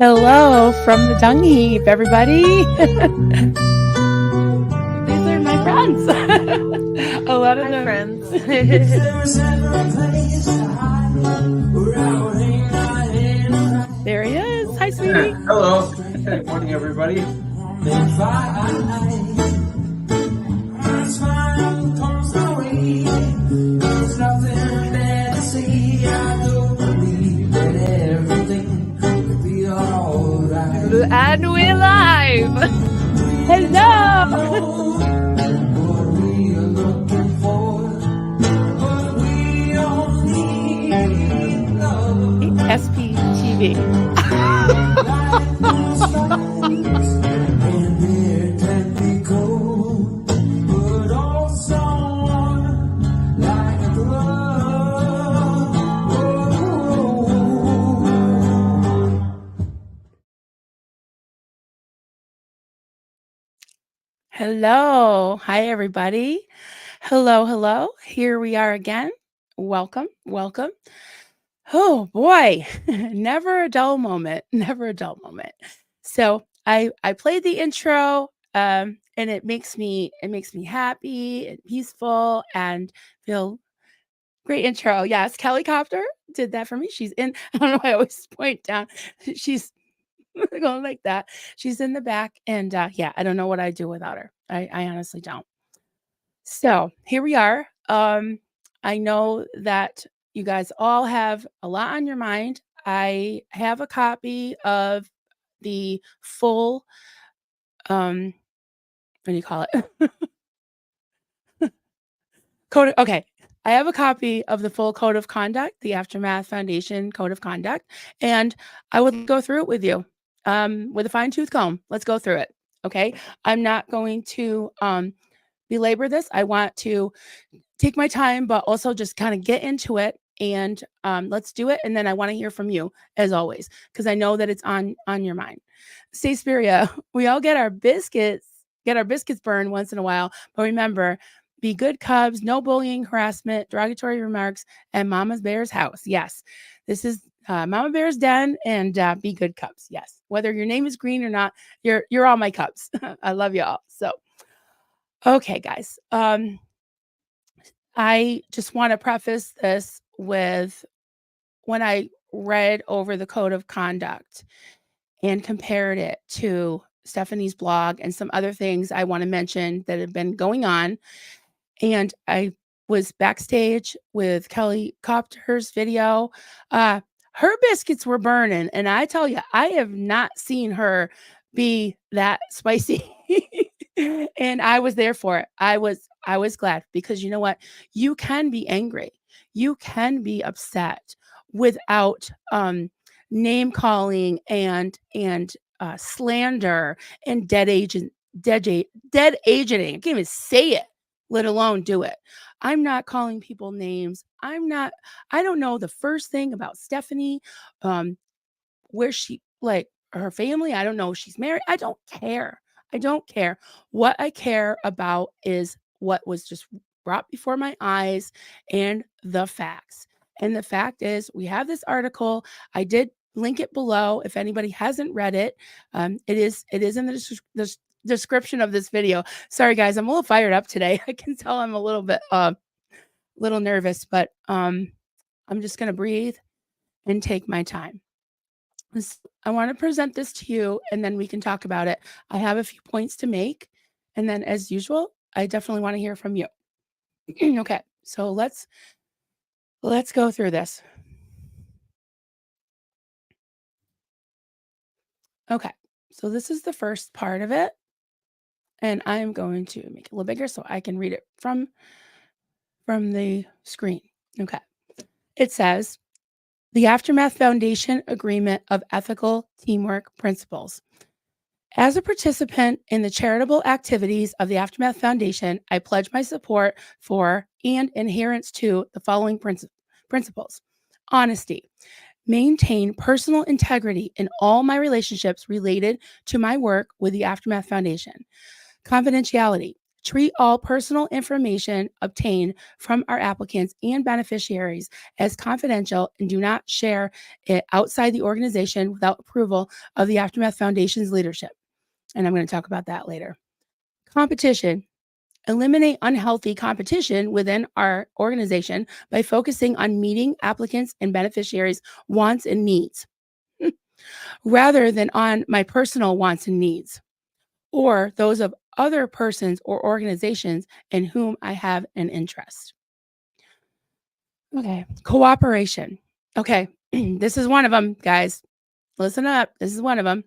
Hello from the dung heap, everybody. These are my friends. A lot of them. Friends. There he is. Hi, sweetie. Hello. Good morning, everybody. And we're live. Hello. SPTV. Hello. Hi, everybody. Hello. Here we are again. Welcome. Oh boy, never a dull moment. So I played the intro, and it makes me happy and peaceful and feel great intro. Yes, Kelly Copter did that for me. She's in. I don't know why I always point down. She's going like that. She's in the back, and yeah, I don't know what I'd do without her. I honestly don't. So here we are. I know that you guys all have a lot on your mind. I have a copy of the full, what do you call it? Okay. I have a copy of the full code of conduct, the Aftermath Foundation code of conduct, and I would go through it with you with a fine tooth comb. Let's go through it. Okay. I'm not going to belabor this. I want to take my time, but also just kind of get into it and let's do it. And then I want to hear from you as always, because I know that it's on your mind. Say Spiria, we all get our biscuits burned once in a while, but remember, be good cubs, no bullying, harassment, derogatory remarks, and Mama Bear's house. Yes, this is Mama Bear's den, and be good cubs. Yes, whether your name is Green or not, you're all my cubs. I love you all. So, okay, guys. I just want to preface this with when I read over the code of conduct and compared it to Stephanie's blog and some other things I want to mention that have been going on. And I was backstage with Kelly Copter's video. Her biscuits were burning. And I tell you, I have not seen her be that spicy. And I was there for it. I was glad, because you know what? You can be angry. You can be upset without name calling and slander and dead agenting. I can't even say it, let alone do it. I'm not calling people names. I don't know the first thing about Stephanie, where she, like, her family. I don't know if she's married. I don't care. What I care about is what was just brought before my eyes and the facts. And the fact is, we have this article. I did link it below if anybody hasn't read it. It is in the description of this video. Sorry, guys, I'm a little fired up today. I can tell I'm a little bit little nervous, but I'm just going to breathe and take my time. I want to present this to you, and then we can talk about it. I have a few points to make, and then, as usual, I definitely want to hear from you. Okay, so let's go through this. Okay, so this is the first part of it, and I'm going to make it a little bigger so I can read it from the screen. Okay, it says, the Aftermath Foundation Agreement of Ethical Teamwork Principles. As a participant in the charitable activities of the Aftermath Foundation, I pledge my support for and adherence to the following principles. Honesty. Maintain personal integrity in all my relationships related to my work with the Aftermath Foundation. Confidentiality. Treat all personal information obtained from our applicants and beneficiaries as confidential and do not share it outside the organization without approval of the Aftermath Foundation's leadership. And I'm going to talk about that later. Competition. Eliminate unhealthy competition within our organization by focusing on meeting applicants' and beneficiaries' wants and needs rather than on my personal wants and needs or those of other persons or organizations in whom I have an interest. Okay, cooperation. Okay, this is one of them, guys. Listen up. This is one of them.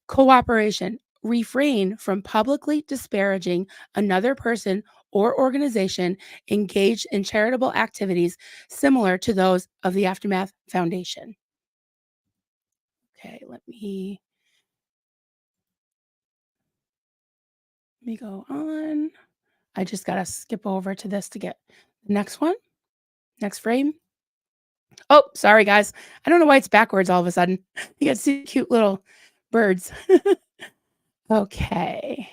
Cooperation. Refrain from publicly disparaging another person or organization engaged in charitable activities similar to those of the Aftermath Foundation. Okay, let me go on. I just got to skip over to this to get the next one. Next frame. Oh, sorry, guys. I don't know why it's backwards all of a sudden. You got to see cute little birds. Okay.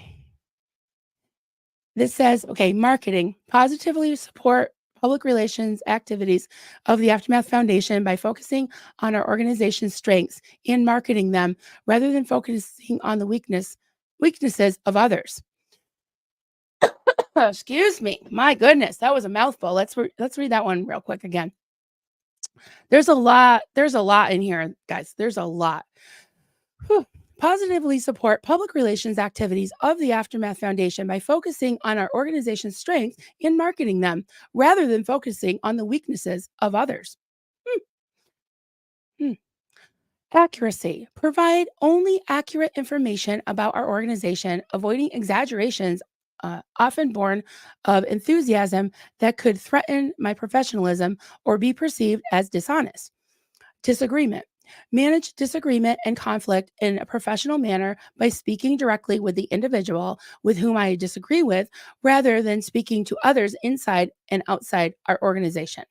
This says, okay, marketing. Positively support public relations activities of the Aftermath Foundation by focusing on our organization's strengths and marketing them rather than focusing on the weaknesses of others. Excuse me. My goodness, that was a mouthful. Let's read that one real quick again. There's a lot in here, guys. There's a lot. Whew. Positively support public relations activities of the Aftermath Foundation by focusing on our organization's strengths and marketing them rather than focusing on the weaknesses of others. Hmm. Hmm. Accuracy. Provide only accurate information about our organization, avoiding exaggerations often born of enthusiasm that could threaten my professionalism or be perceived as dishonest. Disagreement. Manage disagreement and conflict in a professional manner by speaking directly with the individual with whom I disagree with rather than speaking to others inside and outside our organization.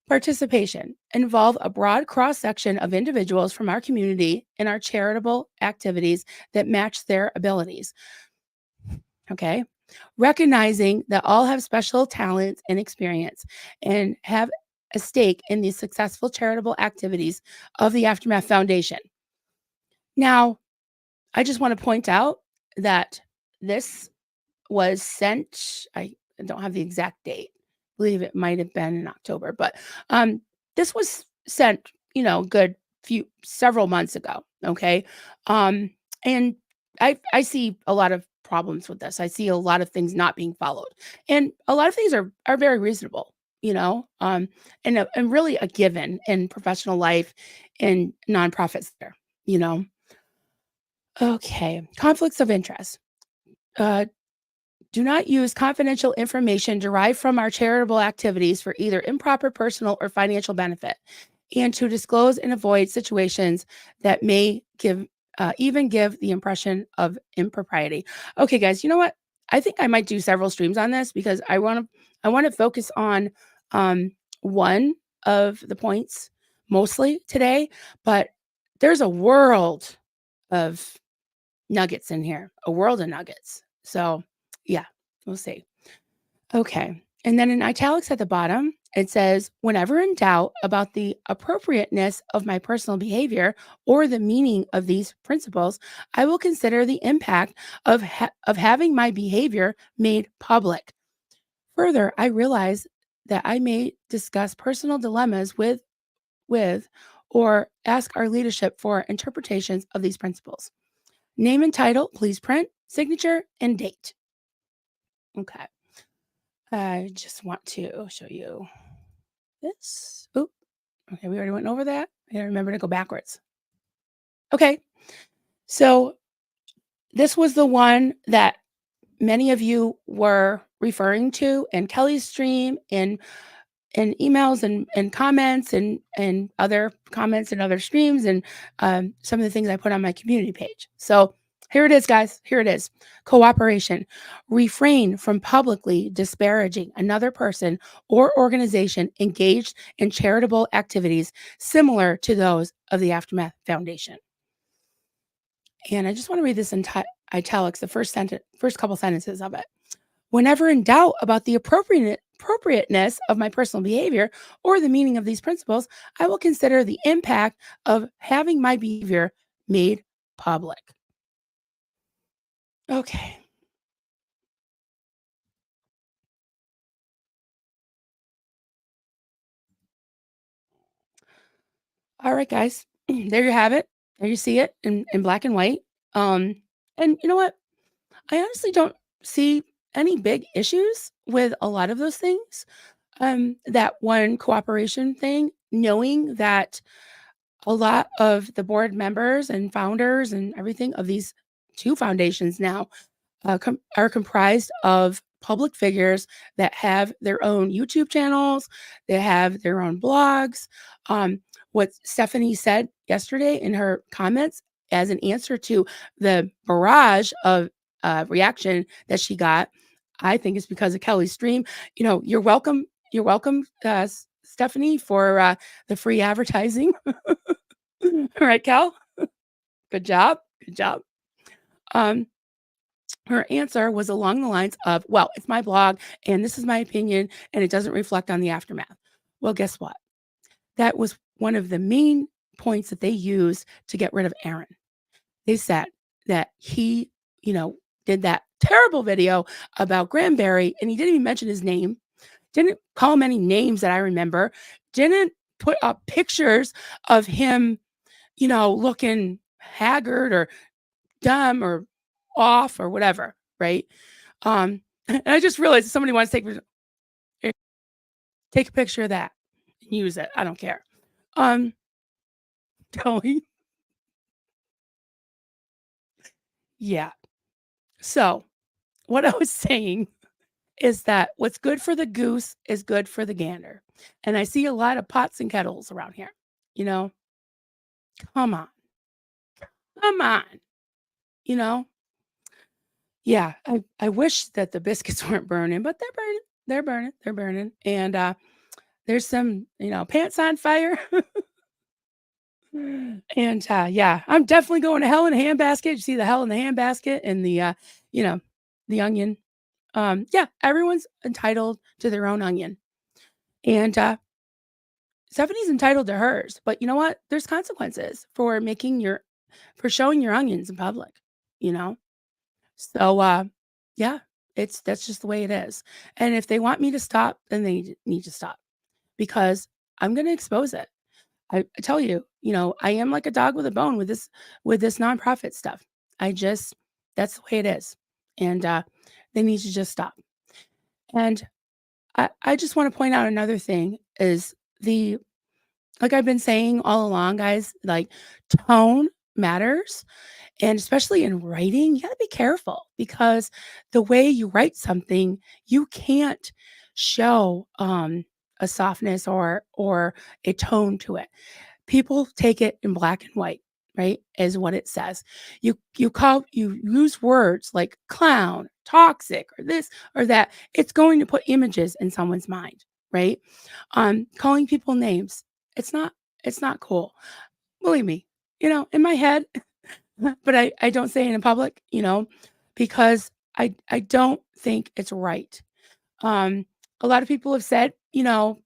Participation. Involve a broad cross section of individuals from our community in our charitable activities that match their abilities. Okay. Recognizing that all have special talents and experience and have a stake in the successful charitable activities of the Aftermath Foundation. Now, I just want to point out that this was sent, I don't have the exact date. I believe it might have been in October, but this was sent, good several months ago. Okay. And I see a lot of problems with this. I see a lot of things not being followed. And a lot of things are very reasonable, and really a given in professional life and nonprofits there, you know. Okay. Conflicts of interest. Uh, Do not use confidential information derived from our charitable activities for either improper personal or financial benefit, and to disclose and avoid situations that may even give the impression of impropriety. Okay, guys, you know what? I think I might do several streams on this because I want to focus on one of the points mostly today, but there's a world of nuggets in here, a world of nuggets. So, yeah, we'll see. Okay. And then in italics at the bottom, it says, whenever in doubt about the appropriateness of my personal behavior or the meaning of these principles, I will consider the impact of having my behavior made public. Further, I realize that I may discuss personal dilemmas with or ask our leadership for interpretations of these principles. Name and title, please print, signature, and date. Okay. I just want to show you this. Oh, okay. We already went over that. I gotta remember to go backwards. Okay. So this was the one that many of you were referring to in Kelly's stream and emails and comments and other comments and other streams and some of the things I put on my community page. So here it is, guys. Here it is. Cooperation. Refrain from publicly disparaging another person or organization engaged in charitable activities similar to those of the Aftermath Foundation. And I just want to read this in italics, the first couple sentences of it. Whenever in doubt about the appropriateness of my personal behavior or the meaning of these principles, I will consider the impact of having my behavior made public. Okay. All right, guys. There you have it. There you see it in black and white. Um, and you know what? I honestly don't see any big issues with a lot of those things. That one cooperation thing, knowing that a lot of the board members and founders and everything of these two foundations now are comprised of public figures that have their own YouTube channels, they have their own blogs. What Stephanie said yesterday in her comments as an answer to the barrage of reaction that she got, I think is because of Kelly's stream. You know, you're welcome. You're welcome, Stephanie, for the free advertising. All right, Cal. Good job. Good job. Um, her answer was along the lines of, well, it's my blog and this is my opinion and it doesn't reflect on the aftermath. Well, guess what? That was one of the main points that they used to get rid of Aaron. They said that he, you know, did that terrible video about Granberry and he didn't even mention his name, didn't call him any names that I remember, didn't put up pictures of him, you know, looking haggard or dumb or off or whatever, right? And I just realized if somebody wants to take a picture of that and use it. I don't care. Um, Tony, yeah. So what I was saying is that what's good for the goose is good for the gander. And I see a lot of pots and kettles around here. You know, come on, come on. You know, yeah. I wish that the biscuits weren't burning, but they're burning. They're burning. They're burning. And there's some, you know, pants on fire. And, yeah, I'm definitely going to hell in a handbasket. You see the hell in the handbasket and the, you know, the onion. Yeah, everyone's entitled to their own onion. And Stephanie's entitled to hers. But you know what? There's consequences for showing your onions in public, you know? So, yeah, that's just the way it is. And if they want me to stop, then they need to stop because I'm going to expose it. I tell you, you know, I am like a dog with a bone with this nonprofit stuff. I just that's the way it is. And they need to just stop. And I just want to point out another thing is the like I've been saying all along, guys, like tone matters. And especially in writing, you gotta be careful because the way you write something, you can't show a softness or a tone to it. People take it in black and white, right? Is what it says. You use words like clown, toxic, or this or that. It's going to put images in someone's mind, right? Calling people names. It's not it's not cool. Believe me, you know, in my head, but I don't say it in public, you know, because I don't think it's right. Um, a lot of people have said, you know,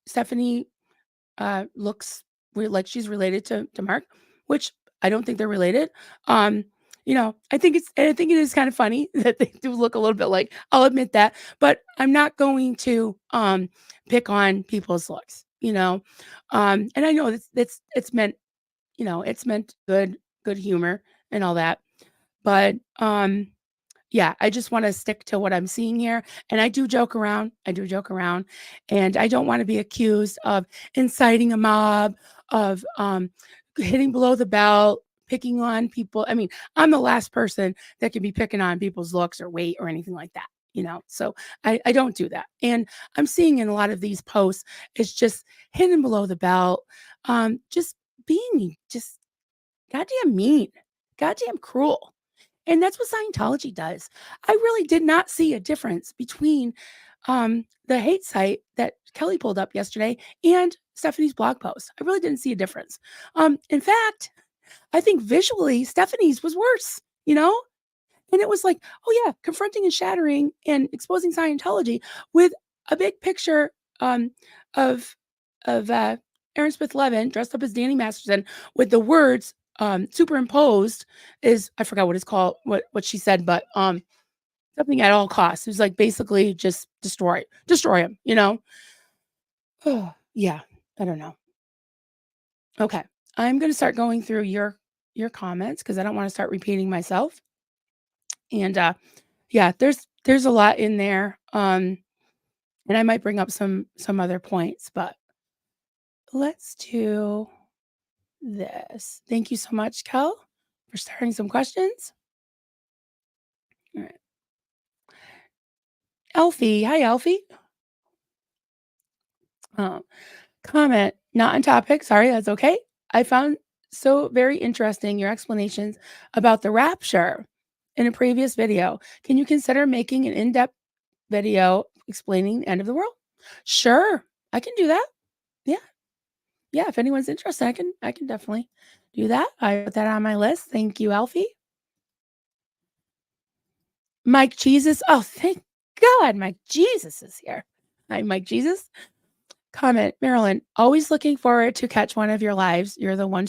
Stephanie looks like she's related to Mark, which I don't think they're related. Um, you know, I think it is kind of funny that they do look a little bit like. I'll admit that, but I'm not going to pick on people's looks. You know, and I know it's meant you know it's meant good humor and all that, but yeah, I just wanna stick to what I'm seeing here, and I do joke around, and I don't wanna be accused of inciting a mob, of, hitting below the belt, picking on people. I mean, I'm the last person that can be picking on people's looks or weight or anything like that, you know? So, I don't do that, and I'm seeing in a lot of these posts, it's just hitting below the belt, just being just goddamn mean, goddamn cruel. And that's what Scientology does. I really did not see a difference between the hate site that Kelly pulled up yesterday and Stephanie's blog post. I really didn't see a difference. In fact, I think visually Stephanie's was worse, you know? And it was like, oh yeah, confronting and shattering and exposing Scientology with a big picture of of Aaron Smith Levin dressed up as Danny Masterson with the words superimposed is I forgot what it's called, what she said, but something at all costs. It was like basically just destroy him, you know? Oh, yeah, I don't know. Okay. I'm gonna start going through your comments because I don't want to start repeating myself. And yeah, there's a lot in there. And I might bring up some other points, but let's do this. Thank you so much, Kel, for starting some questions. All right. Elfie. Hi, Elfie. Um, Comment, not on topic. Sorry, that's okay. I found so very interesting your explanations about the rapture in a previous video. Can you consider making an in-depth video explaining the end of the world? Sure, I can do that. Yeah. Yeah, if anyone's interested, I can definitely do that. I put that on my list. Thank you, Alfie. Mike Jesus. Oh, thank God, Mike Jesus is here. Hi, Mike Jesus. Comment, Marilyn. Always looking forward to catch one of your lives. You're one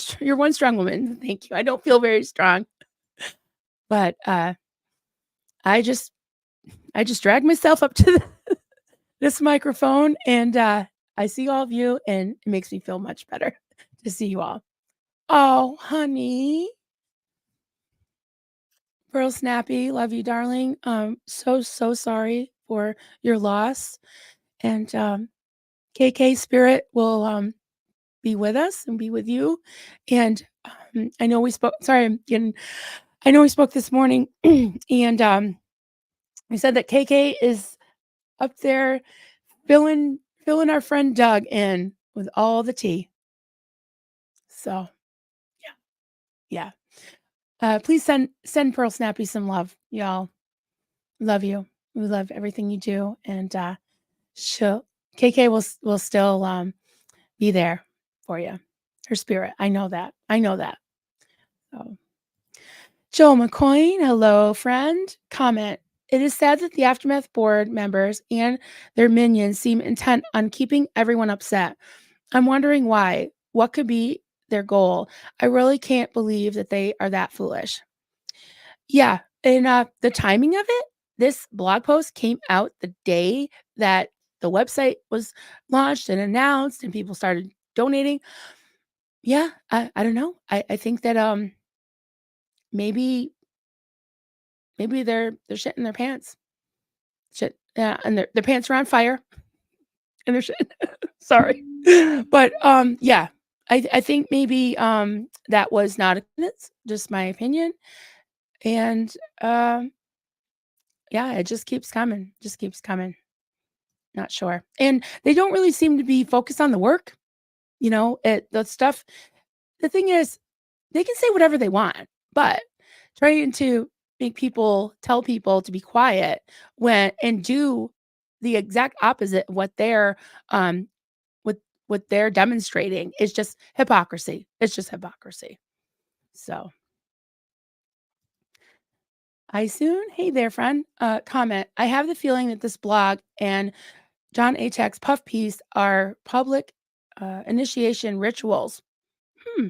strong woman. Thank you. I don't feel very strong, but I just drag myself up to this microphone, and I see all of you, and it makes me feel much better to see you all. Oh, honey. Pearl Snappy, love you, darling. So sorry for your loss. And KK Spirit will be with us and be with you. And I know we spoke, sorry, I know we spoke this morning, and we said that KK is up there filling our friend Doug in with all the tea. So yeah. Please send Pearl Snappy some love, y'all. Love you. We love everything you do, and she'll KK will still be there for you. Her spirit. I know that. I know that. So Joel McCoy, hello, friend. Comment. It is sad that the Aftermath board members and their minions seem intent on keeping everyone upset. I'm wondering why. What could be their goal? I really can't believe that they are that foolish. Yeah, and the timing of it, this blog post came out the day that the website was launched and announced and people started donating. Yeah, I don't know. I think that maybe they're shitting their pants. Shit, yeah, and their pants are on fire and they're shit. Sorry. But yeah, I think maybe that was not a coincidence, just my opinion. And yeah, it just keeps coming. Just keeps coming. Not sure. And they don't really seem to be focused on the work. You know, the stuff. The thing is, they can say whatever they want, but trying to tell people to be quiet when and do the exact opposite of what they're what they're demonstrating is just hypocrisy. It's just hypocrisy. So I soon, hey there, friend. Comment. I have the feeling that this blog and John Achek's puff piece are public initiation rituals. Hmm.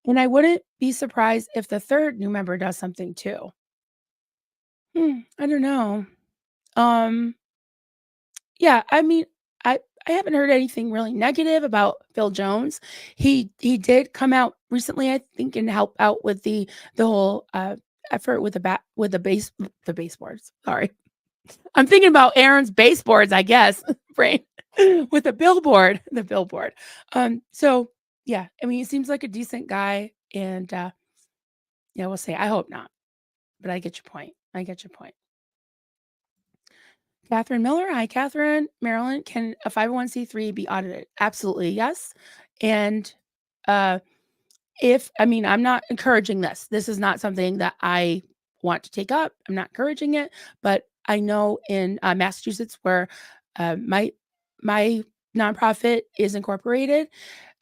And I wouldn't be surprised if the third new member does something too. I don't know. Um, yeah, I mean, I haven't heard anything really negative about Phil Jones. He did come out recently, I think, and help out with the whole effort with the baseboards. Sorry. I'm thinking about Aaron's baseboards, I guess, brain with the billboard. So yeah, I mean, he seems like a decent guy, and yeah, we'll see. I hope not, but I get your point. I get your point. Catherine Miller, hi, Catherine. Maryland, can a 501c3 be audited? Absolutely, yes. And uh, I'm not encouraging this. This is not something that I want to take up. I'm not encouraging it, but I know in Massachusetts where my my nonprofit is incorporated,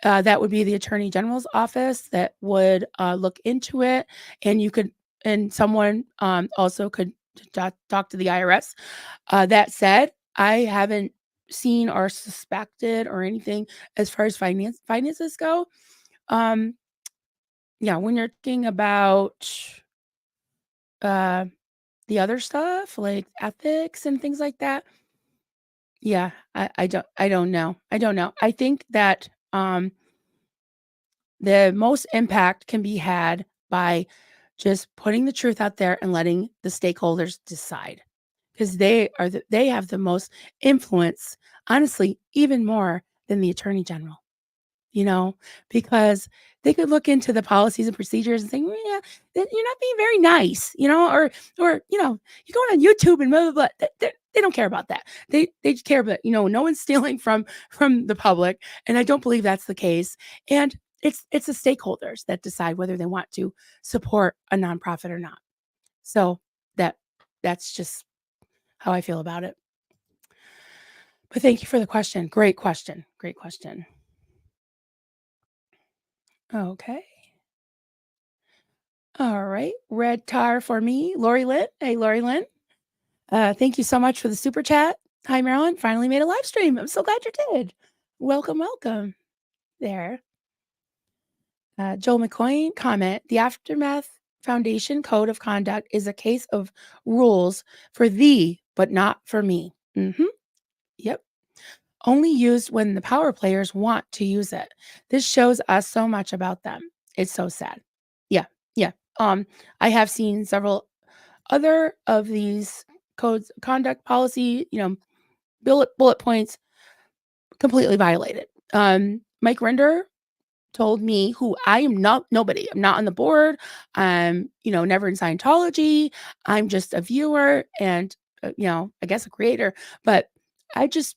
that would be the Attorney General's office that would look into it, and someone also could talk to the IRS. That said, I haven't seen or suspected or anything as far as finances go. Um, yeah, when you're thinking about uh, the other stuff like ethics and things like that, yeah, I don't know. I don't know. I think that the most impact can be had by just putting the truth out there and letting the stakeholders decide, because they have the most influence, honestly, even more than the attorney general, you know, because they could look into the policies and procedures and say, "Well, yeah, you're not being very nice," or you go on YouTube and blah blah blah. They don't care about that. They just care about, no one's stealing from the public, and I don't believe that's the case. And it's the stakeholders that decide whether they want to support a nonprofit or not. So that that's just how I feel about it. But thank you for the question. Great question. Great question. Okay. All right. Red tar for me, Lori Lynn. Hey, Lori Lynn. Thank you so much for the super chat. Hi, Marilyn. Finally made a live stream. I'm so glad you did. Welcome, welcome. There. Joel McCoy comment: the Aftermath Foundation Code of Conduct is a case of rules for thee, but not for me. Yep. Only used when the power players want to use it. This shows us so much about them. It's so sad. Yeah. Yeah. I have seen several other of these codes, conduct policy, bullet points completely violated. Mike Render told me, who I am not nobody. I'm not on the board. I'm, never in Scientology. I'm just a viewer and, I guess a creator. But I just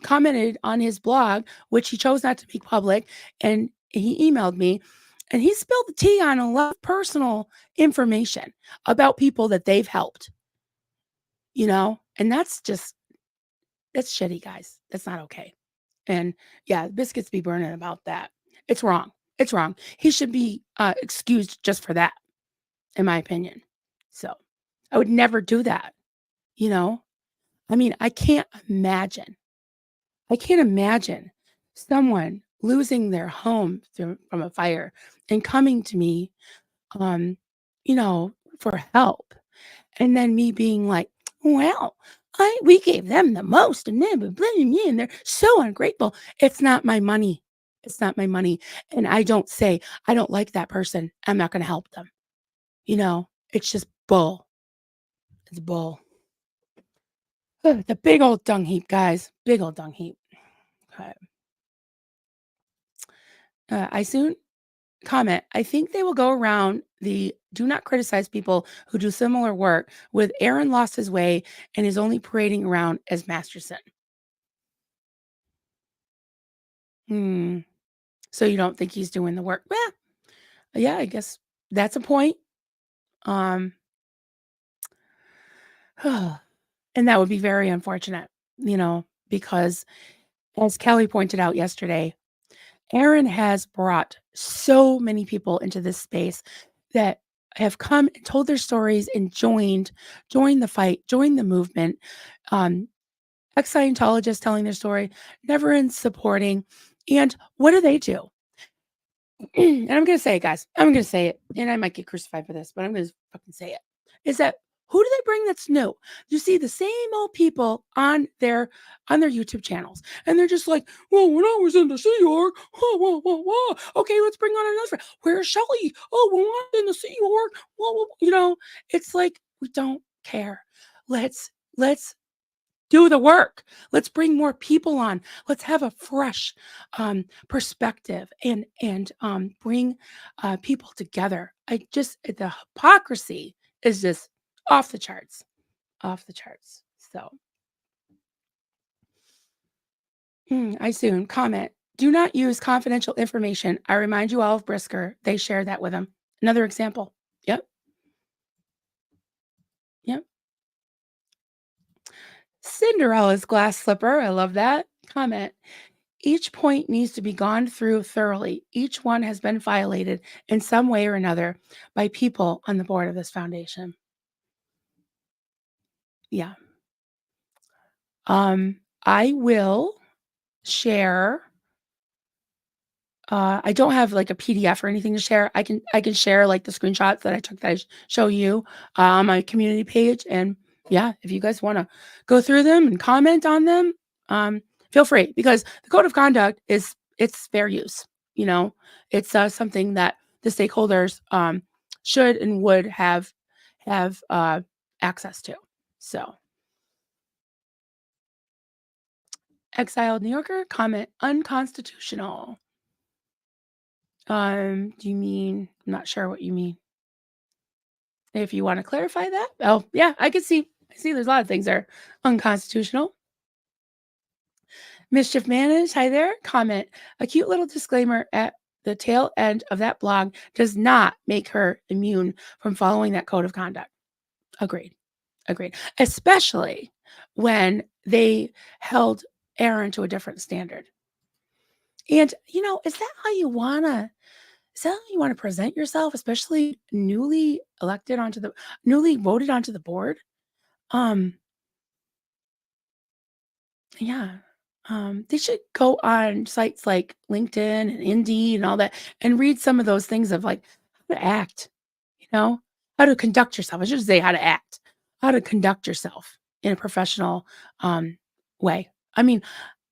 commented on his blog, which he chose not to make public, and he emailed me, and he spilled the tea on a lot of personal information about people that they've helped, and that's shitty, guys. That's not okay. And yeah, biscuits be burning about that. It's wrong. It's wrong. He should be excused just for that, in my opinion. So I would never do that. You know, I mean, I can't imagine someone losing their home from a fire and coming to me, um, for help. And then me being like, well, we gave them the most and then and they're so ungrateful. It's not my money. It's not my money. And I don't say, I don't like that person, I'm not gonna help them. It's just bull. It's bull. Ugh, the big old dung heap, guys. Big old dung heap. Okay. I soon comment, I think they will go around the do not criticize people who do similar work with Aaron lost his way and is only parading around as Masterson. Hmm. So you don't think he's doing the work? Well, yeah, I guess that's a point. Um, and that would be very unfortunate, because as Kelly pointed out yesterday, Aaron has brought so many people into this space that have come and told their stories and joined the fight, joined the movement. Um, Ex-Scientologists telling their story, never in supporting. And what do they do? And I'm gonna say it, guys. I'm gonna say it, and I might get crucified for this, but I'm gonna fucking say it. Is that who do they bring that's new? You see the same old people on their YouTube channels, and they're just like, "Well, when I was in the Sea Org, whoa, whoa, whoa, whoa. Okay, let's bring on another friend. Where's Shelly? Oh, when I was in the Sea Org, whoa, whoa." It's like we don't care. Let's do the work. Let's bring more people on. Let's have a fresh perspective and bring people together. The hypocrisy is just off the charts, off the charts. So I soon comment. Do not use confidential information. I remind you all of Brisker. They shared that with him. Another example. Yep. Yep. Cinderella's glass slipper. I love that comment. Each point needs to be gone through thoroughly. Each one has been violated in some way or another by people on the board of this foundation. Yeah. I will share. I don't have like a PDF or anything to share. I can share like the screenshots that I took that show you on my community page. And yeah, if you guys want to go through them and comment on them, um, feel free, because the code of conduct it's fair use. You know, it's something that the stakeholders should and would have access to. So, exiled New Yorker comment unconstitutional. Do you mean? I'm not sure what you mean. If you want to clarify that, oh yeah, I can see. I see. There's a lot of things that are unconstitutional. Mischief managed. Hi there. Comment. A cute little disclaimer at the tail end of that blog does not make her immune from following that code of conduct. Agreed. Agreed. Especially when they held Aaron to a different standard. And is that how you wanna? Is that how you want to present yourself, especially newly voted onto the board? Um, yeah. They should go on sites like LinkedIn and Indeed and all that and read some of those things of like how to act, you know, how to conduct yourself. I should say how to act, how to conduct yourself in a professional way. I mean,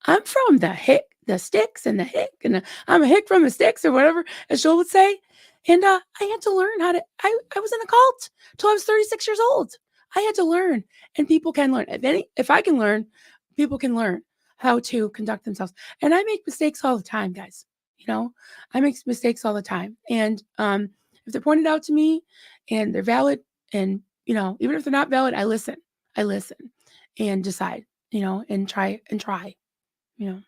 I'm from the sticks and the hick, and I'm a hick from the sticks or whatever, as Joel would say. And I had to learn how to. I was in a cult till I was 36 years old. I had to learn, and people can learn. If I can learn, people can learn how to conduct themselves. And I make mistakes all the time, guys. I make mistakes all the time, and if they're pointed out to me, and they're valid, and even if they're not valid, I listen. I listen, and decide. And try. You know.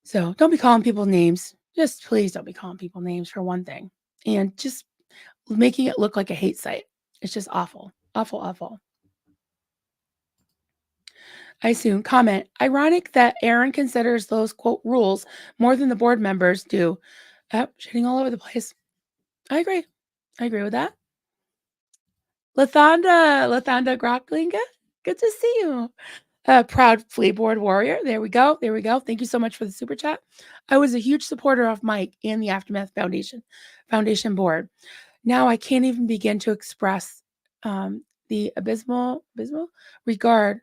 So don't be calling people names. Just please don't be calling people names for one thing. And just making it look like a hate site. It's just awful. Awful, awful. I assume comment. Ironic that Aaron considers those quote rules more than the board members do. Shitting all over the place. I agree. I agree with that. Lathanda Grocklinga. Good to see you. Proud Fleaboard Warrior. There we go. There we go. Thank you so much for the super chat. I was a huge supporter of Mike and the Aftermath Foundation board. Now I can't even begin to express the abysmal regard.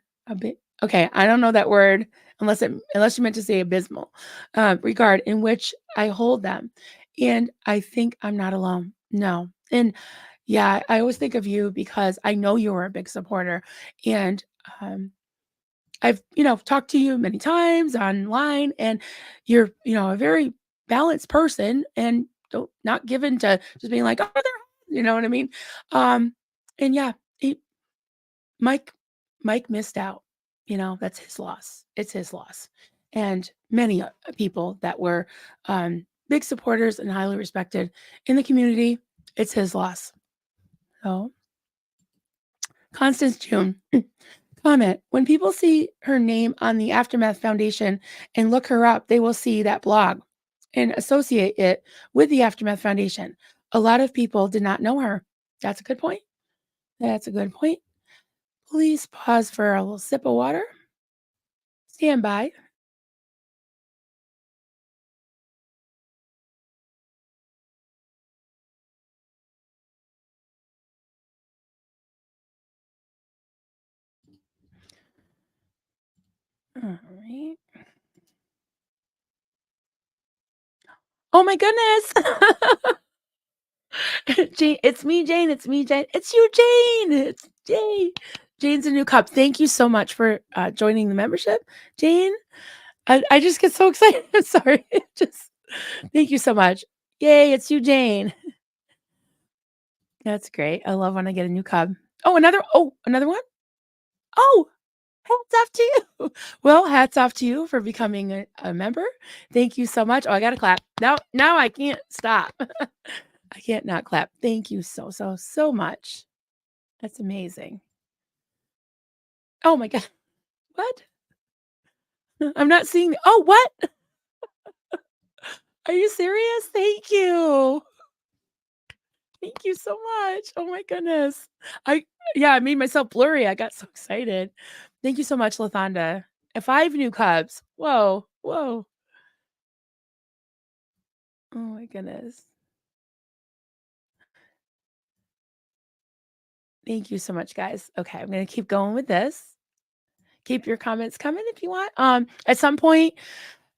Okay, I don't know that word unless you meant to say abysmal regard in which I hold them, and I think I'm not alone. No, and yeah, I always think of you because I know you were a big supporter, and I've, talked to you many times online, and you're, a very balanced person, and not given to just being like, oh, you know what I mean? And yeah, Mike, Mike missed out. That's his loss. It's his loss, and many people that were big supporters and highly respected in the community. It's his loss. So, Constance June. Comment. When people see her name on the Aftermath Foundation and look her up, they will see that blog and associate it with the Aftermath Foundation. A lot of people did not know her. That's a good point. That's a good point. Please pause for a little sip of water. Stand by. All right. Oh my goodness. Jane, it's me, Jane. It's me, Jane. It's you, Jane. It's Jane. Jane's a new cup. Thank you so much for joining the membership, Jane. I just get so excited. I'm sorry. Just thank you so much. Yay, it's you, Jane. That's great. I love when I get a new cub. Another one? Oh, hats off to you. Well, hats off to you for becoming a member. Thank you so much. Oh, I gotta clap. Now I can't stop. I can't not clap. Thank you so much. That's amazing. Oh my God. What? I'm not seeing oh, what? Are you serious? Thank you. Thank you so much. Oh my goodness. I yeah, I made myself blurry. I got so excited. Thank you so much, Lathonda. 5 new cubs. Whoa, whoa. Oh my goodness. Thank you so much, guys. Okay, I'm gonna keep going with this. Keep your comments coming if you want. At some point,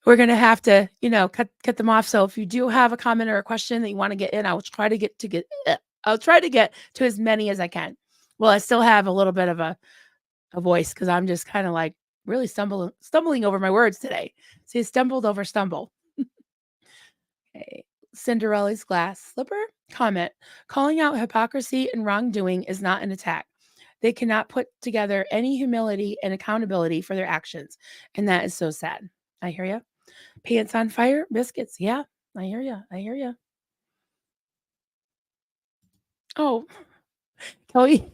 we're gonna have to, cut them off. So if you do have a comment or a question that you want to get in, I'll try to get to as many as I can. Well, I still have a little bit of a voice because I'm just kind of like really stumbling over my words today. See, stumbled over stumble. Okay. Cinderella's glass slipper comment. Calling out hypocrisy and wrongdoing is not an attack. They cannot put together any humility and accountability for their actions. And that is so sad. I hear you. Pants on fire, biscuits. Yeah, I hear you. I hear you. Oh, Kelly.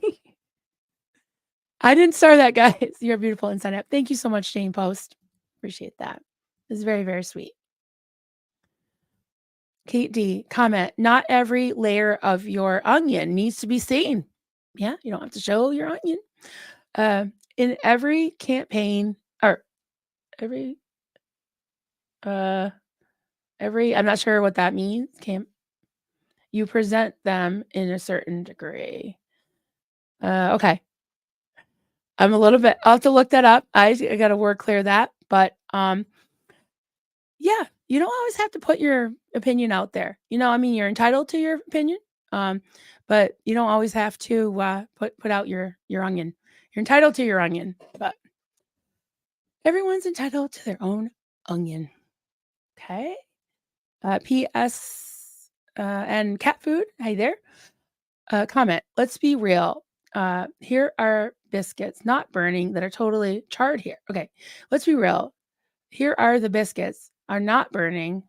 I didn't start that, guys. You're beautiful inside out. Thank you so much, Jane Post. Appreciate that. It's very, very sweet. Kate D, comment, not every layer of your onion needs to be seen. Yeah, you don't have to show your onion. In every campaign or every I'm not sure what that means. You present them in a certain degree. Okay. I'm a little bit I'll have to look that up. I gotta word clear that. But yeah, you don't always have to put your opinion out there. I mean, you're entitled to your opinion. Um, but you don't always have to put out your onion. You're entitled to your onion, but everyone's entitled to their own onion. Okay. P.S. And cat food. Hey there. Comment. Let's be real. Here are biscuits not burning that are totally charred here. Okay. Let's be real. Here are the biscuits are not burning.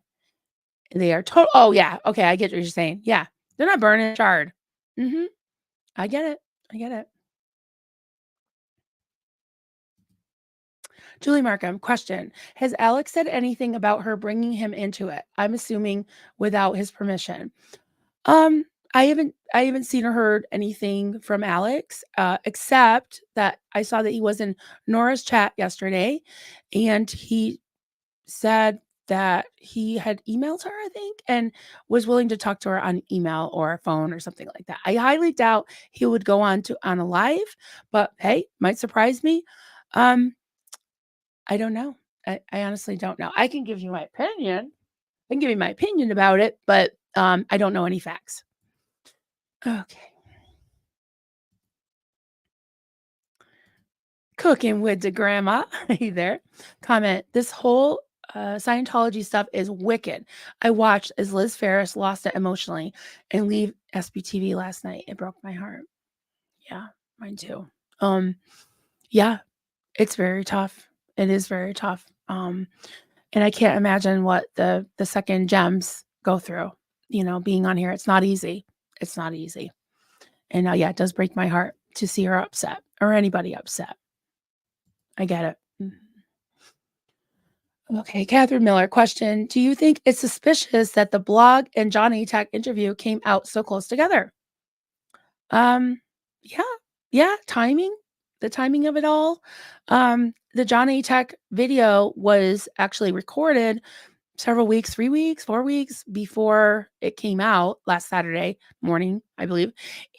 They are total. Oh yeah. Okay. I get what you're saying. Yeah. They're not burning, charred. Mm-hmm. I get it. I get it. Julie Markham, question. Has Alex said anything about her bringing him into it? I'm assuming without his permission. Um, I haven't seen or heard anything from Alex, except that I saw that he was in Nora's chat yesterday, and he said that he had emailed her, I think, and was willing to talk to her on email or phone or something like that. I highly doubt he would go on a live, but hey, might surprise me. Um, I don't know. I honestly don't know. I can give you my opinion. I can give you my opinion about it, but I don't know any facts. Okay. Cooking with the grandma. Hey there. Comment. This whole Scientology stuff is wicked. I watched as Liz Ferris lost it emotionally and leave SBTV last night. It broke my heart. Yeah, mine too. Yeah, it's very tough. It is very tough. And I can't imagine what the second gems go through. Being on here, it's not easy. It's not easy. And yeah, it does break my heart to see her upset or anybody upset. I get it. Okay, Catherine Miller, question. Do you think it's suspicious that the blog and Johnny Tech interview came out so close together? Um, yeah, yeah, the timing of it all. The Johnny Tech video was actually recorded several weeks, 3 weeks, 4 weeks before it came out last Saturday morning, I believe.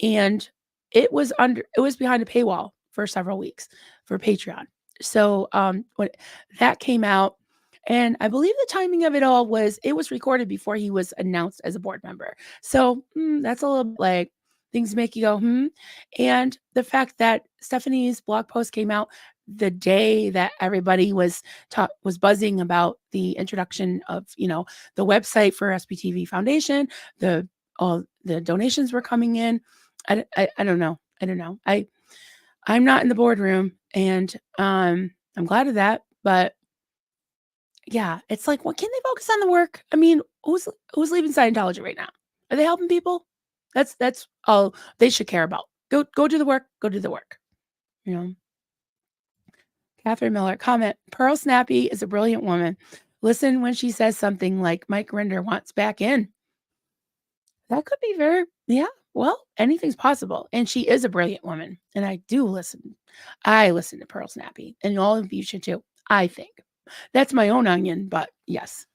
And it was behind a paywall for several weeks for Patreon. So when that came out, and I believe the timing of it was recorded before he was announced as a board member. So that's a little bit like things make you go, hmm. And the fact that Stephanie's blog post came out the day that everybody was buzzing about the introduction of the website for SPTV Foundation, all the donations were coming in. I don't know. I don't know. I'm not in the boardroom, and I'm glad of that. But yeah, it's like, what can they focus on the work? I mean, who's leaving Scientology right now? Are they helping people? That's all they should care about. Go do the work. Go do the work. You know. Catherine Miller, comment, Pearl Snappy is a brilliant woman. Listen when she says something like Mike Rinder wants back in. That could be yeah, well, anything's possible. And she is a brilliant woman. And I do listen. I listen to Pearl Snappy, and all of you should too, I think. That's my own onion, but yes.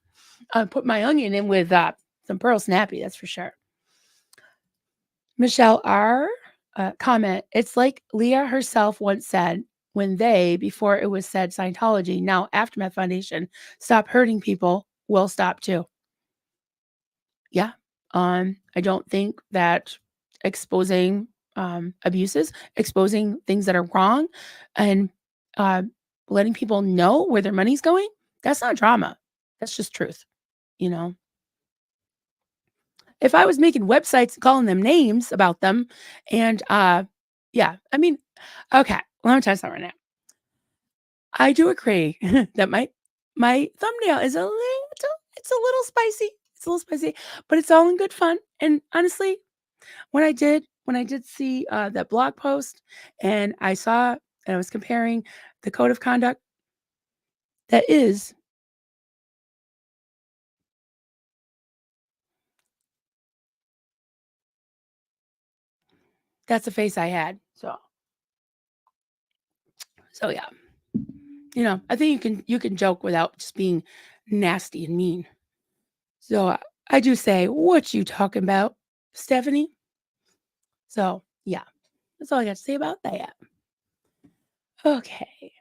I put my onion in with some Pearl Snappy, that's for sure. Michelle R. Comment, it's like Leah herself once said, when they, before it was said Scientology, now Aftermath Foundation, stop hurting people, we'll stop too. Yeah. I don't think that exposing abuses, exposing things that are wrong, and uh, letting people know where their money's going, that's not drama. That's just truth, you know? If I was making websites and calling them names about them and, yeah, I mean, okay, let me tell you something right now. I do agree that my thumbnail is it's a little spicy. It's a little spicy, but it's all in good fun. And honestly, when I did see that blog post and I was comparing the code of conduct that is that's the face I had. So yeah. I think you can joke without just being nasty and mean. So I do say, what you talking about, Stephanie? So yeah, that's all I got to say about that. Okay.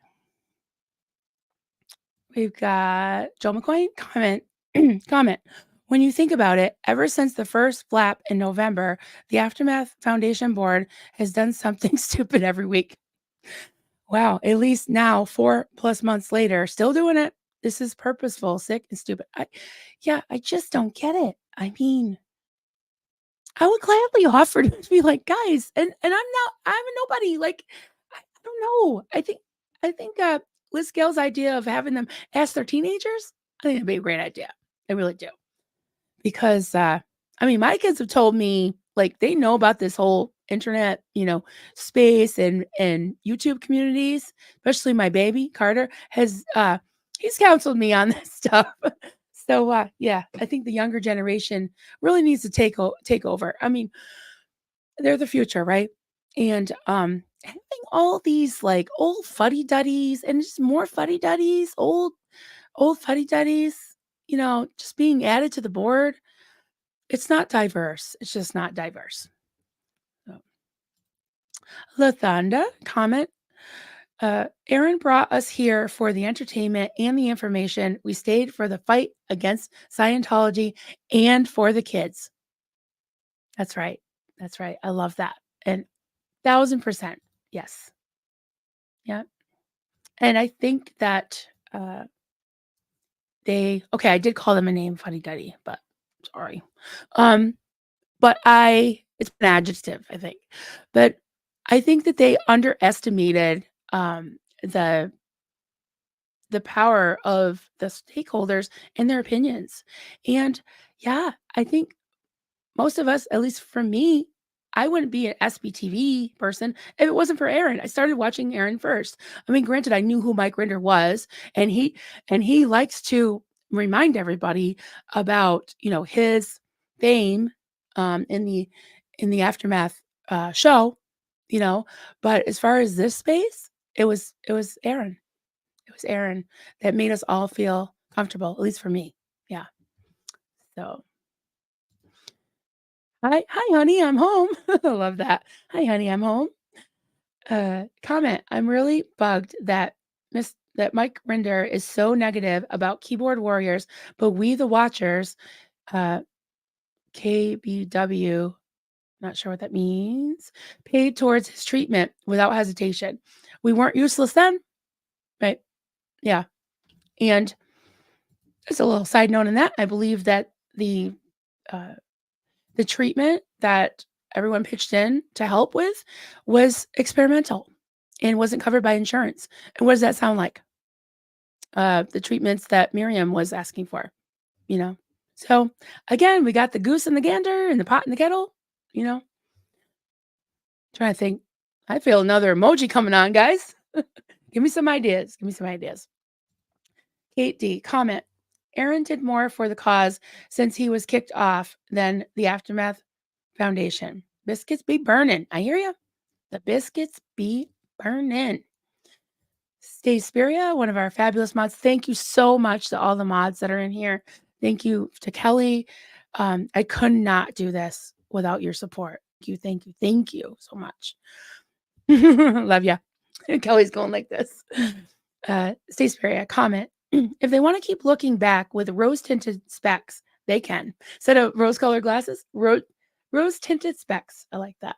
We've got Joe McQuain comment. Comment. When you think about it, ever since the first flap in November, the Aftermath Foundation board has done something stupid every week. Wow, at least now 4+ months later, still doing it. This is purposeful, sick, and stupid. I just don't get it. I mean, I would gladly offer to be like, guys, and I'm a nobody. Like, I don't know. I think Liz Gale's idea of having them ask their teenagers, I think it'd be a great idea. I really do. Because I mean, my kids have told me like they know about this whole internet, space and YouTube communities, especially my baby Carter has he's counseled me on this stuff. So yeah, I think the younger generation really needs to take over. I mean, they're the future, right? And having all these like old fuddy-duddies and just more fuddy-duddies, old fuddy-duddies, just being added to the board, it's not diverse. It's just not diverse. So, Lathanda comment. Aaron brought us here for the entertainment and the information. We stayed for the fight against Scientology and for the kids. That's right. That's right. I love that. And 1000%. Yes. Yeah. And I think that I did call them a name, Funny Duddy, but sorry. But it's an adjective, I think. But I think that they underestimated the power of the stakeholders and their opinions. And yeah, I think most of us, at least for me, I wouldn't be an SBTV person if it wasn't for Aaron. I started watching Aaron first. I mean, granted, I knew who Mike Rinder was, and he likes to remind everybody about his fame in the aftermath show, But as far as this space, it was Aaron. It was Aaron that made us all feel comfortable, at least for me. Yeah. So hi, honey, I'm home. I love that. Hi, honey, I'm home. Comment. I'm really bugged that Mike Rinder is so negative about keyboard warriors, but we the watchers, uh, KBW, not sure what that means, paid towards his treatment without hesitation. We weren't useless then, right? Yeah. And just a little side note on that, I believe that uh, the treatment that everyone pitched in to help with was experimental and wasn't covered by insurance. And what does that sound like? The treatments that Miriam was asking for, you know? So again, we got the goose and the gander and the pot and the kettle, you know? Trying to think. I feel another emoji coming on, guys. Give me some ideas. Give me some ideas. Kate D, comment. Aaron did more for the cause since he was kicked off than the Aftermath Foundation. Biscuits be burning. I hear you. The biscuits be burning. Stay Spiria, one of our fabulous mods. Thank you so much to all the mods that are in here. Thank you to Kelly. I could not do this without your support. Thank you so much. Love ya. Kelly's going like this. Stay Spiria, comment. If they want to keep looking back with rose tinted specs, they can. Instead of rose colored glasses, rose tinted specs. I like that.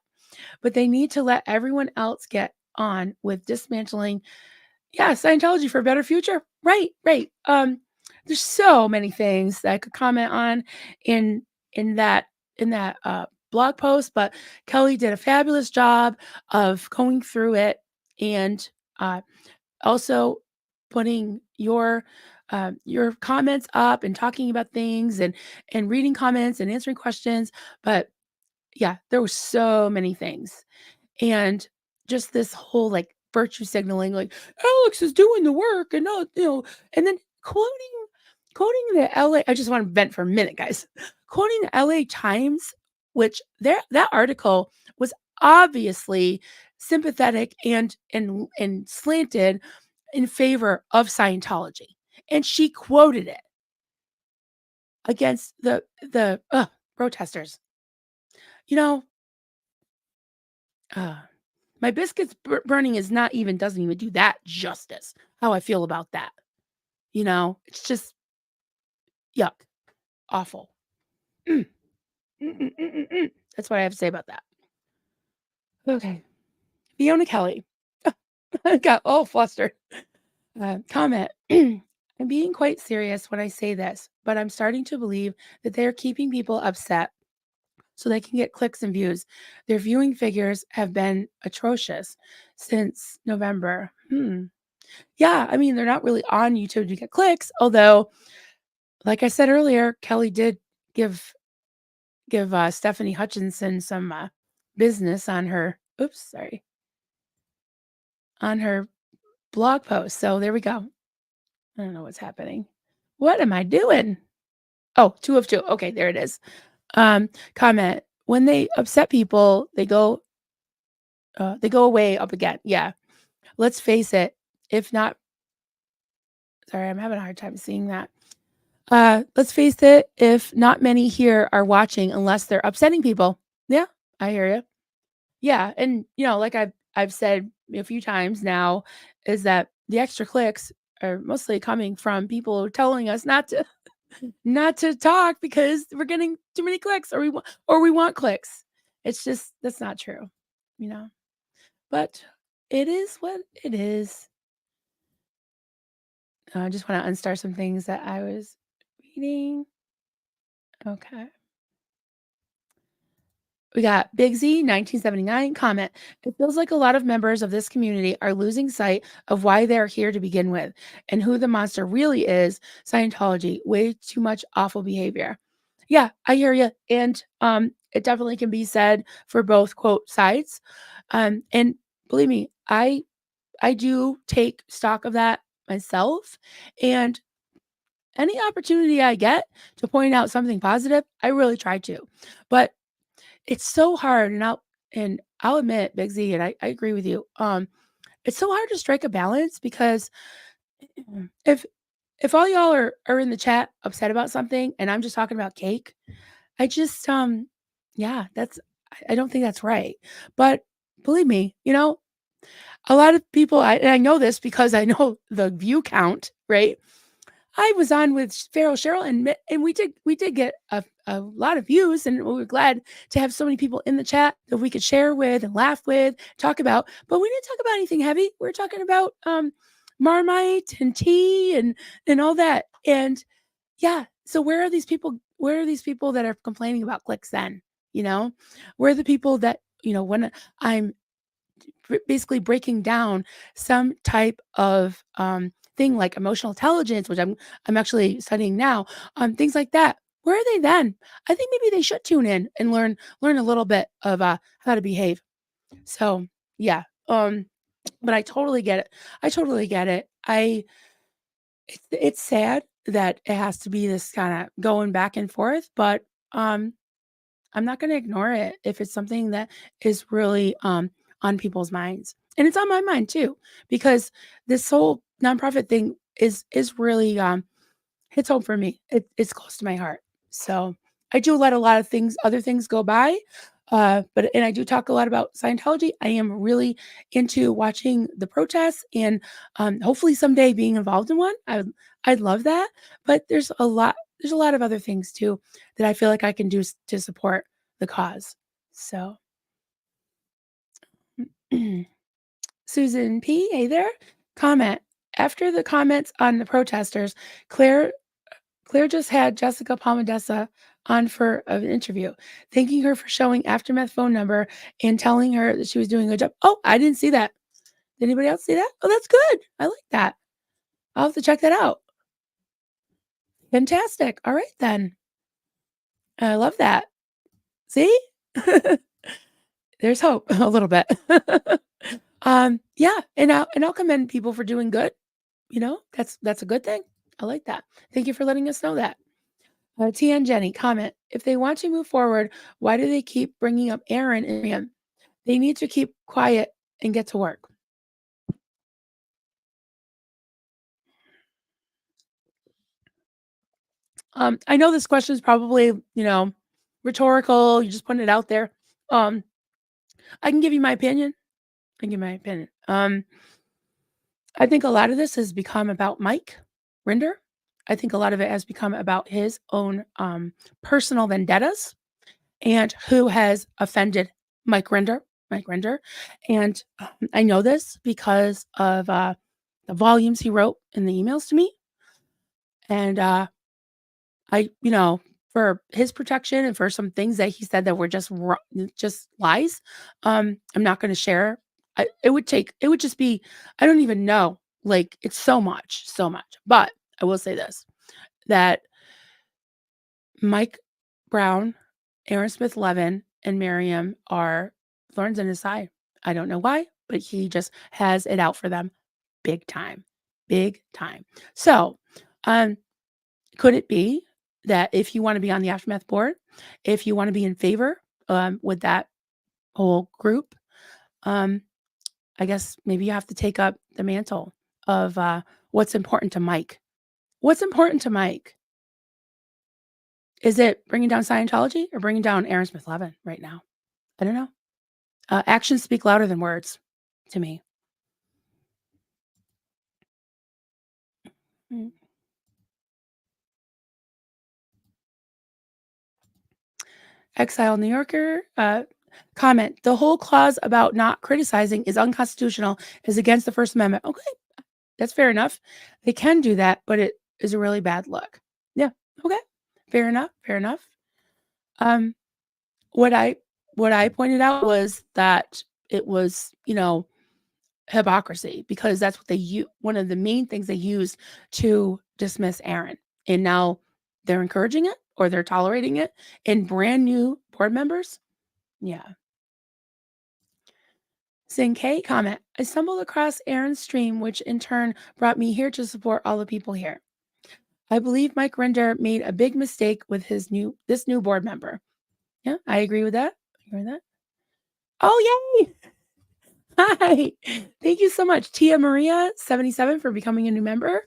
But they need to let everyone else get on with dismantling Scientology for a better future. Right. There's so many things that I could comment on in that blog post, but Kelly did a fabulous job of going through it and also putting your comments up and talking about things and reading comments and answering questions. But yeah, there were so many things. And just this whole like virtue signaling, like Alex is doing the work and not, and then quoting the LA. I just want to vent for a minute, guys. Quoting the LA Times, which that article was obviously sympathetic and slanted in favor of Scientology. And she quoted it against the protesters. My biscuits burning doesn't even do that justice. How I feel about that. It's just yuck. Awful. Mm. That's what I have to say about that. Okay. Fiona Kelly. I got all flustered. Comment. I'm being quite serious when I say this, but I'm starting to believe that they are keeping people upset so they can get clicks and views. Their viewing figures have been atrocious since November. Yeah, I mean, they're not really on YouTube to get clicks, although, like I said earlier, Kelly did give Stefani Hutchinson some business on her. On her blog post. So there we go. I don't know what's happening. What am I doing? Oh, 2 of 2. Okay, there it is. Comment. When they upset people, they go away up again. Yeah. Let's face it. If not, sorry, I'm having a hard time seeing that. Let's face it. If not many here are watching, unless they're upsetting people. Yeah, I hear you. Yeah, and like I've said a few times now, is that the extra clicks are mostly coming from people telling us not to talk because we're getting too many clicks, or we want clicks. It's just that's not true, But it is what it is. I just want to unstar some things that I was reading. Okay. We got Big Z 1979 comment. It feels like a lot of members of this community are losing sight of why they're here to begin with and who the monster really is. Scientology, way too much awful behavior. Yeah, I hear you. And it definitely can be said for both quote sides. And believe me, I do take stock of that myself. And any opportunity I get to point out something positive, I really try to. But it's so hard, and I'll admit, Big Z, and I agree with you. It's so hard to strike a balance because if all y'all are in the chat upset about something and I'm just talking about cake, I just yeah, I don't think that's right. But believe me, a lot of people, and I know this because I know the view count, right? I was on with Pharaoh Cheryl and we did get a lot of views, and we were glad to have so many people in the chat that we could share with and laugh with, talk about. But we didn't talk about anything heavy. We were talking about Marmite and tea and all that. And yeah, so where are these people? Where are these people that are complaining about clicks then? Where are the people that when I'm basically breaking down some type of thing like emotional intelligence, which I'm actually studying now, things like that. Where are they then? I think maybe they should tune in and learn a little bit of how to behave. So yeah. But I totally get it. I totally get it. It's sad that it has to be this kinda going back and forth, but, I'm not gonna ignore it if it's something that is really, on people's minds. And it's on my mind too, because this whole nonprofit thing is really, hits home for me. It's close to my heart. So, I do let a lot of things other things go by, but and I do talk a lot about Scientology. I am really into watching the protests and, hopefully someday being involved in one. I'd love that, but there's a lot of other things too that I feel like I can do to support the cause. So, Susan P, hey there. Comment. After the comments on the protesters, Claire just had Jessica Palmadessa on for an interview, thanking her for showing Aftermath phone number and telling her that she was doing a good job. Oh, I didn't see that. Did anybody else see that? Oh, that's good. I like that. I'll have to check that out. Fantastic. All right then. I love that. See? There's hope a little bit. Yeah, and I'll commend people for doing good. That's a good thing. I like that. Thank you for letting us know that. TN Jenny, comment. If they want to move forward, why do they keep bringing up Aaron and Miriam? They need to keep quiet and get to work. I know this question is probably, rhetorical. You just putting it out there. Um, I can give you my opinion. I can give my opinion. I think a lot of this has become about Mike Rinder. I think a lot of it has become about his own personal vendettas and who has offended Mike Rinder. Mike Rinder, and I know this because of the volumes he wrote in the emails to me, and for his protection and for some things that he said that were just lies, I'm not gonna share. It would just be I don't even know, like, it's so much, but I will say this, that Mike Brown, Aaron Smith Levin, and Miriam are thorns in his side. I don't know why, but he just has it out for them big time, big time. So, um, could it be that if you want to be on the Aftermath board, if you want to be in favor with that whole group, um, I guess maybe you have to take up the mantle of what's important to Mike. What's important to Mike? Is it bringing down Scientology or bringing down Aaron Smith Levin right now? I don't know. Actions speak louder than words to me. Mm. Exile New Yorker comment: the whole clause about not criticizing is unconstitutional, is against the First Amendment. Okay, that's fair enough. They can do that, but it is a really bad look. Yeah. Okay. Fair enough. Fair enough. Um, what I what I pointed out was that it was, hypocrisy because that's what one of the main things they used to dismiss Aaron. And now they're encouraging it or they're tolerating it in brand new board members. Yeah. Sing K comment. I stumbled across Aaron's stream, which in turn brought me here to support all the people here. I believe Mike Render made a big mistake with this new board member. Yeah, I agree with that. I agree with that. Oh, yay! Hi. Thank you so much. Tia Maria 77 for becoming a new member.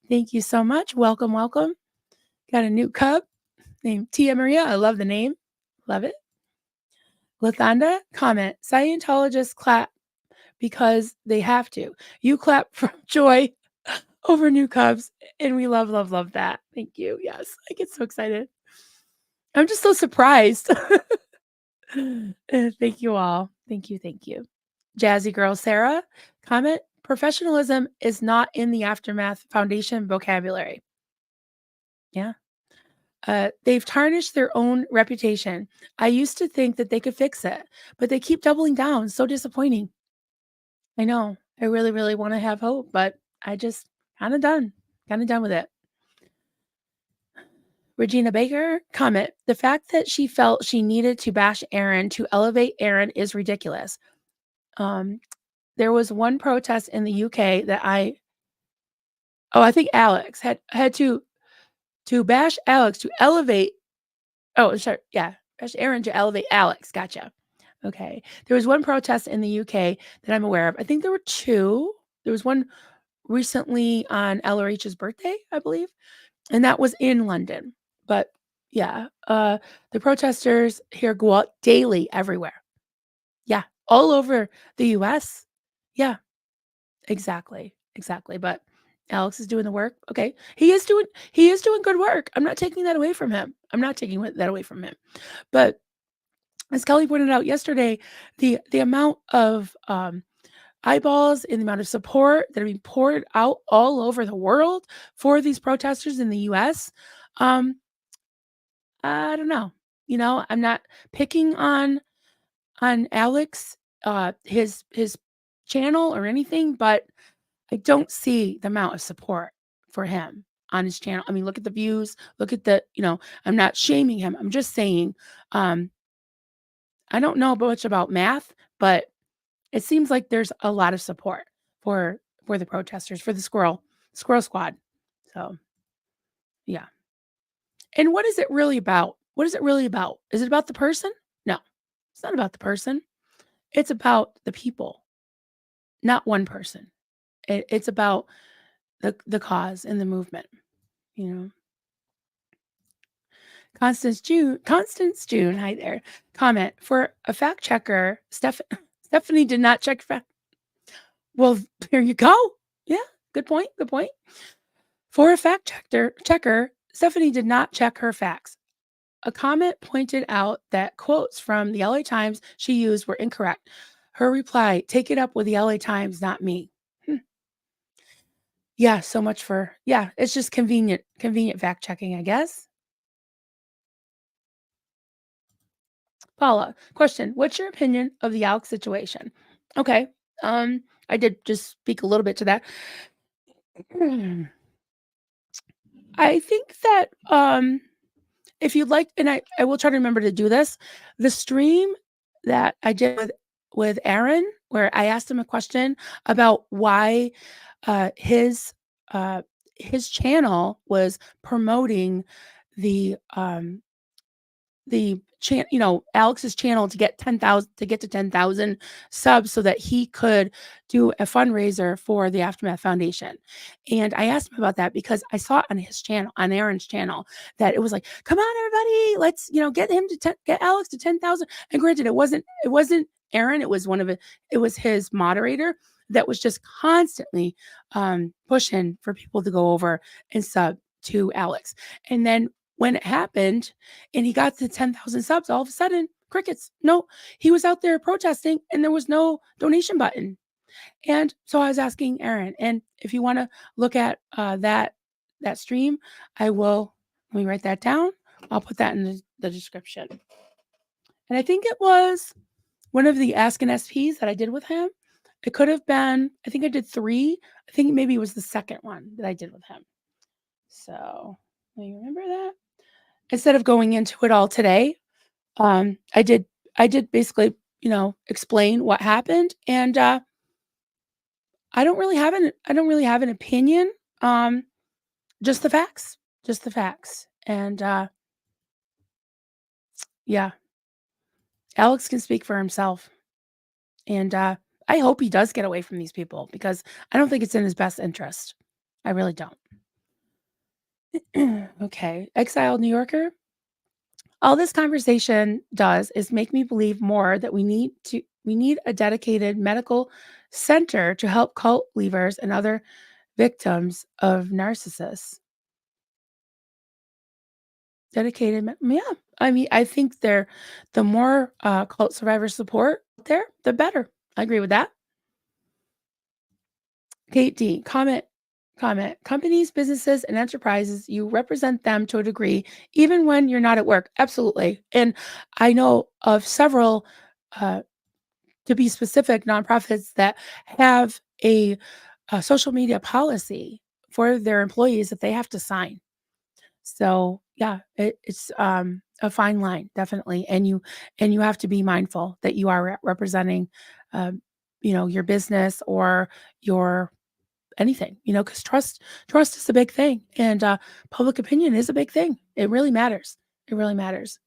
Thank you so much. Welcome, welcome. Got a new cub named Tia Maria. I love the name. Love it. Lathanda comment. Scientologists clap because they have to. You clap from joy over new cubs. And we love, love, love that. Thank you. Yes. I get so excited. I'm just so surprised. Thank you all. Thank you. Thank you. Jazzy Girl Sarah, comment: professionalism is not in the Aftermath Foundation vocabulary. Yeah. They've tarnished their own reputation. I used to think that they could fix it, but they keep doubling down. So disappointing. I know. I really, really want to have hope, but I just kind of done with it. Regina Baker, comment: the fact that she felt she needed to bash Aaron to elevate Aaron is ridiculous. Um, there was one protest in the UK that I think Alex had to bash Alex to elevate sorry, yeah, bash Aaron to elevate Alex, gotcha. Okay. There was one protest in the UK that I'm aware of. I think there were 2. There was one recently on LRH's birthday, I believe, and that was in London. But yeah, the protesters here go out daily everywhere. Yeah, all over the US. Yeah, exactly, exactly, but Alex is doing the work. Okay. He is doing good work. I'm not taking that away from him. I'm not taking that away from him. But as Kelly pointed out yesterday, the amount of eyeballs and the amount of support that are being poured out all over the world for these protesters in the US, um, I don't know. I'm not picking on Alex, his channel or anything, but I don't see the amount of support for him on his channel. I mean, look at the views, look at I'm not shaming him. I'm just saying, um, I don't know much about math, but it seems like there's a lot of support for for the protesters, for the Squirrel Squad. So, yeah. And what is it really about? What is it really about? Is it about the person? No. It's not about the person. It's about the people, not one person. It's about the cause and the movement, you know. Constance June, hi there. Comment for a fact checker. Stephanie did not check fact. Well, there you go. Yeah, good point. Good point. For a checker, Stephanie did not check her facts. A comment pointed out that quotes from the LA Times she used were incorrect. Her reply, take it up with the LA Times, not me. Hmm. Yeah, so much for, yeah, it's just convenient fact checking, I guess. Paula, question, what's your opinion of the Alex situation? Okay, I did just speak a little bit to that. I think that, if you'd like, and I will try to remember to do this, the stream that I did with Aaron, where I asked him a question about why, uh, his, uh, his channel was promoting the, Alex's channel to get 10,000 to get to 10,000 subs so that he could do a fundraiser for the Aftermath Foundation. And I asked him about that because I saw on his channel, on Aaron's channel, that it was like, "Come on, everybody, let's, get him to get Alex to 10,000." And granted, it wasn't Aaron, it was his moderator that was just constantly pushing for people to go over and sub to Alex. And then when it happened and he got to 10,000 subs, all of a sudden, crickets. No, he was out there protesting and there was no donation button. And so I was asking Aaron, and if you want to look at that stream, let me write that down. I'll put that in the description. And I think it was one of the Ask an SPs that I did with him. It could have been, I think I did 3. I think maybe it was the second one that I did with him. So, you remember that? Instead of going into it all today, I did basically, explain what happened, and I don't really have an opinion. Um, just the facts, and yeah, Alex can speak for himself, and I hope he does get away from these people because I don't think it's in his best interest. I really don't. Okay, exiled New Yorker. All this conversation does is make me believe more that we need a dedicated medical center to help cult leavers and other victims of narcissists. Yeah. I mean, I think the more cult survivor support there, the better. I agree with that. Kate D, comment. Companies, businesses, and enterprises, you represent them to a degree, even when you're not at work. Absolutely. And I know of several, uh, to be specific, nonprofits that have a social media policy for their employees that they have to sign. So yeah, it's a fine line, definitely, and you have to be mindful that you are representing. your business or your anything, because trust is a big thing, and public opinion is a big thing. It really matters. It really matters.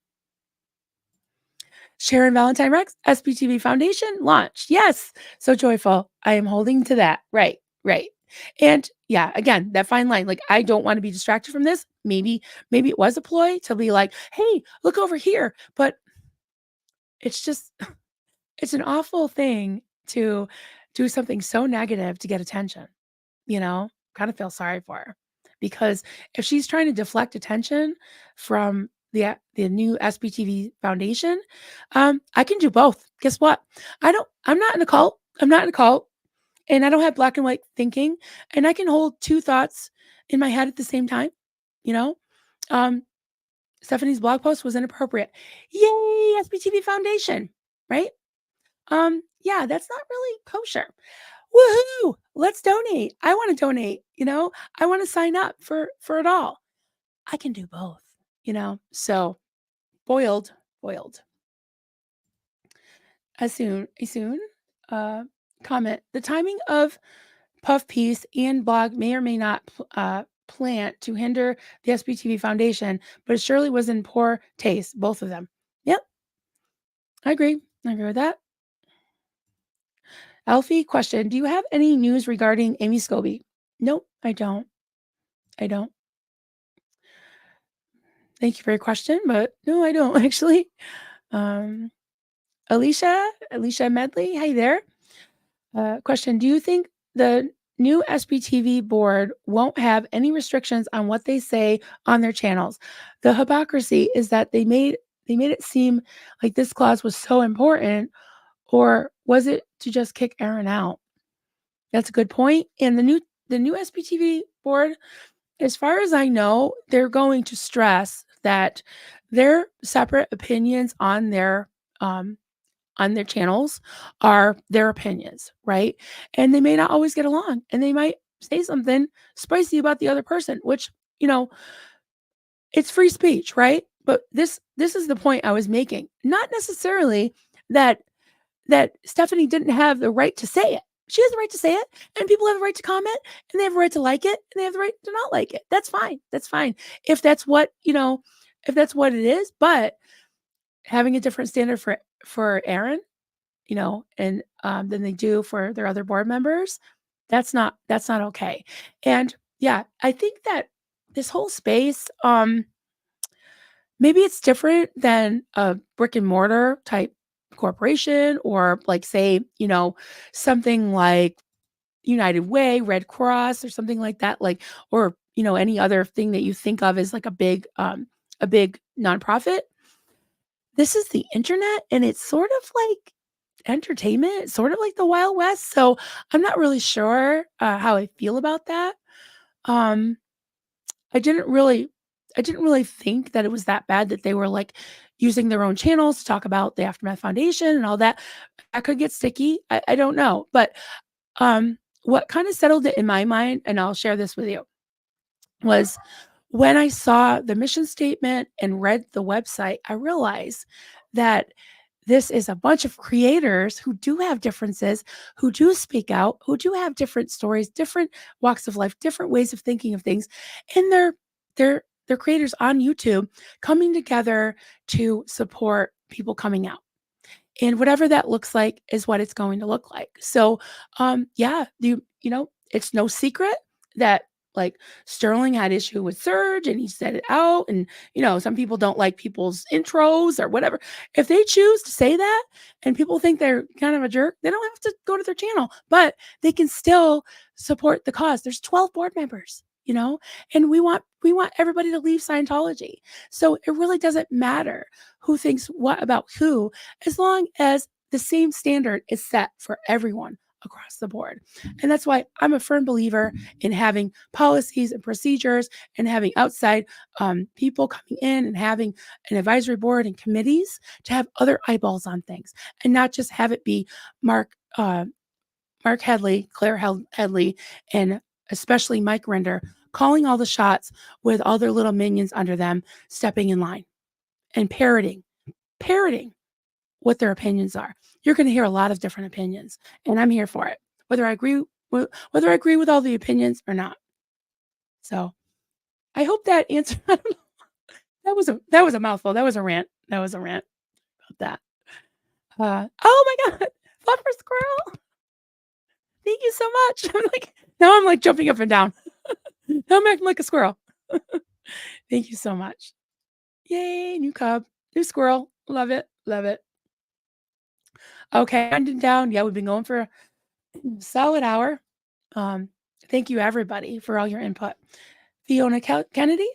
Sharon Valentine Rex, SBTV Foundation launched. Yes, so joyful. I am holding to that. Right, right. And yeah, again, that fine line. Like, I don't want to be distracted from this. Maybe it was a ploy to be like, hey, look over here. But it's just, it's an awful thing to do something so negative to get attention, kind of feel sorry for her, because if she's trying to deflect attention from the new SBTV Foundation, I can do both. Guess what? I'm not in a cult. I'm not in a cult, and I don't have black and white thinking, and I can hold two thoughts in my head at the same time. You know, um, Stephanie's blog post was inappropriate. Yay, SBTV Foundation, right? Yeah, that's not really kosher. Woohoo! Let's donate. I want to donate, I want to sign up for it all. I can do both. So boiled. As soon, uh, comment. The timing of puff piece and blog may or may not plant to hinder the SBTV Foundation, but it surely was in poor taste, both of them. Yep, I agree. I agree with that. Alfie, question. Do you have any news regarding Amy Scobie? Nope, I don't. I don't. Thank you for your question, but no, I don't actually. Um, Alicia Medley, hey there. Question. Do you think the new SBTV board won't have any restrictions on what they say on their channels? The hypocrisy is that they made it seem like this clause was so important, or was it to just kick Aaron out? That's a good point. And the new SBTV board, as far as I know, they're going to stress that their separate opinions on their channels are their opinions, right? And they may not always get along, and they might say something spicy about the other person, which, it's free speech, right? But this is the point I was making. Not necessarily that Stephanie didn't have the right to say it. She has the right to say it, and people have the right to comment, and they have the right to like it, and they have the right to not like it. That's fine. That's fine. If that's what, if that's what it is, but having a different standard for Aaron, and than they do for their other board members, that's not okay. And yeah, I think that this whole space, maybe it's different than a brick and mortar type corporation, or like, say, something like United Way, Red Cross, or something like that, like, or, any other thing that you think of as like a big nonprofit. This is the internet, and it's sort of like entertainment, sort of like the Wild West. So I'm not really sure how I feel about that. Um, I didn't really I didn't really think that it was that bad that they were, like, using their own channels to talk about the Aftermath Foundation and all that. That could get sticky. I don't know. But, what kinda settled it in my mind, and I'll share this with you, was when I saw the mission statement and read the website, I realized that this is a bunch of creators who do have differences, who do speak out, who do have different stories, different walks of life, different ways of thinking of things. And they're creators on YouTube coming together to support people coming out. And whatever that looks like is what it's going to look like. So, yeah, it's no secret that, like, Sterling had issue with Surge, and he said it out. And, some people don't like people's intros or whatever. If they choose to say that and people think they're kind of a jerk, they don't have to go to their channel, but they can still support the cause. There's 12 board members, and we want everybody to leave Scientology. So it really doesn't matter who thinks what about who, as long as the same standard is set for everyone across the board. And that's why I'm a firm believer in having policies and procedures, and having outside people coming in, and having an advisory board and committees to have other eyeballs on things, and not just have it be Mark Headley, Claire Headley, and especially Mike Render calling all the shots, with all their little minions under them stepping in line and parroting. what their opinions are. You're going to hear a lot of different opinions, and I'm here for it, whether I agree with all the opinions or not. So I hope that answered. I don't know. That was a mouthful. That was a rant. That was a rant about that. Oh my god, fluffer squirrel! Thank you so much. I'm like jumping up and down. Now I'm acting like a squirrel. Thank you so much. Yay, new cub, new squirrel. Love it. Love it. Okay, winding down. Yeah, we've been going for a solid hour. Um, Thank you everybody for all your input. Fiona Kennedy,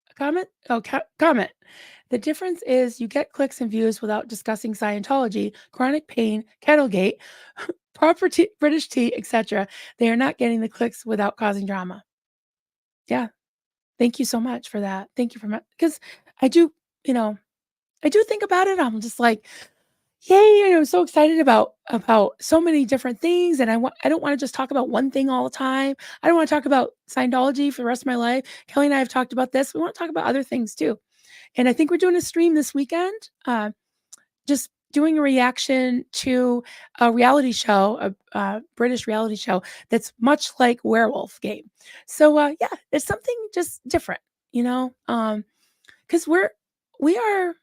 a comment? Oh, comment. The difference is you get clicks and views without discussing Scientology, chronic pain, Kettlegate, property, British tea, etc. They are not getting the clicks without causing drama. Yeah. Thank you so much for that. Thank you for much because I do, I do think about it. I'm just like, yay, I'm so excited about so many different things. And I don't want to just talk about one thing all the time. I don't want to talk about Scientology for the rest of my life. Kelly and I have talked about this. We want to talk about other things too. And I think we're doing a stream this weekend, just doing a reaction to a reality show, a British reality show that's much like Werewolf Game. So yeah, it's something just different, because we are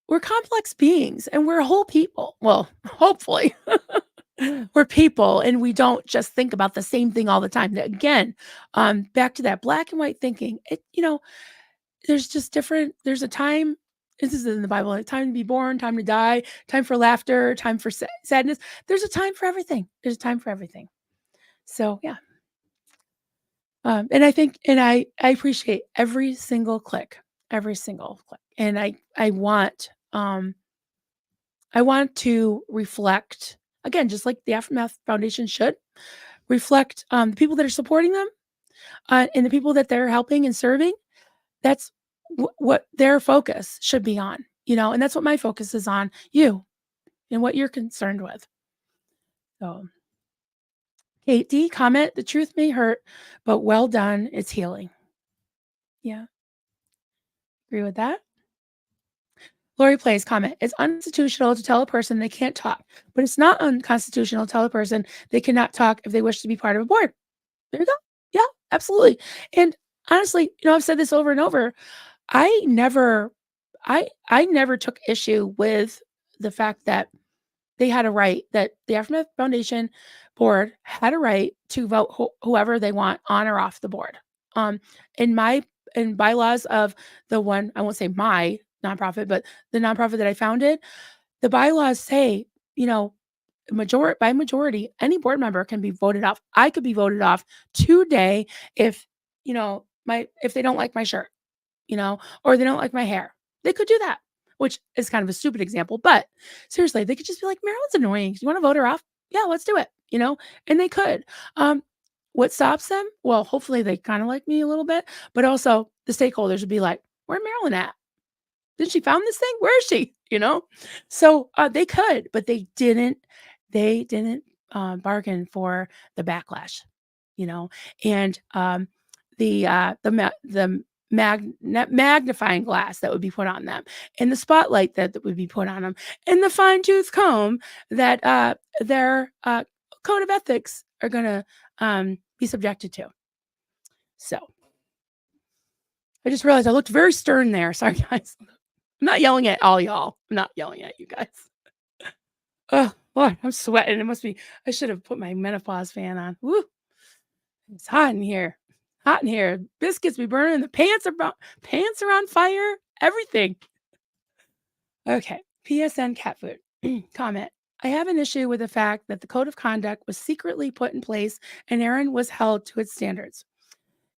we're complex beings and we're whole people. Well, hopefully. We're people and we don't just think about the same thing all the time. Again, back to that black and white thinking. There's just different, there's a time, this is in the Bible, a time to be born, time to die, time for laughter, time for sadness. There's a time for everything. There's a time for everything. So yeah. And I think, and I appreciate every single click. And I want to reflect again, just like the Aftermath Foundation should reflect the people that are supporting them and the people that they're helping and serving. That's what their focus should be on, and that's what my focus is on, you and what you're concerned with. So, Kate D, comment, the truth may hurt, but well done, it's healing. Yeah, agree with that. Lori Plays, comment, it's unconstitutional to tell a person they can't talk, but it's not unconstitutional to tell a person they cannot talk if they wish to be part of a board. There you go. Yeah, absolutely. And honestly, I've said this over and over. I never took issue with the fact that they had a right, that the Aftermath Foundation board had a right to vote whoever they want on or off the board. Um, in bylaws of the one, I won't say my nonprofit, but the nonprofit that I founded, the bylaws say, by majority, any board member can be voted off. I could be voted off today if, if they don't like my shirt, or they don't like my hair. They could do that, which is kind of a stupid example, but seriously, they could just be like, Marilyn's annoying. You want to vote her off? Yeah, let's do it, and they could. What stops them? Well, hopefully they kind of like me a little bit, but also the stakeholders would be like, where's Marilyn at? Did she found this thing? Where is she? So they could, but they didn't. They didn't bargain for the backlash, and the magnifying glass that would be put on them, and the spotlight that would be put on them, and the fine tooth comb that their code of ethics are going to be subjected to. So I just realized I looked very stern there. Sorry, guys. I'm not yelling at all y'all. I'm not yelling at you guys. Oh, Lord, I'm sweating. It must be, I should have put my menopause fan on. Woo. It's hot in here. Hot in here. Biscuits be burning. The pants are on fire. Everything. Okay. PSN cat food. Comment. I have an issue with the fact that the code of conduct was secretly put in place and Aaron was held to its standards.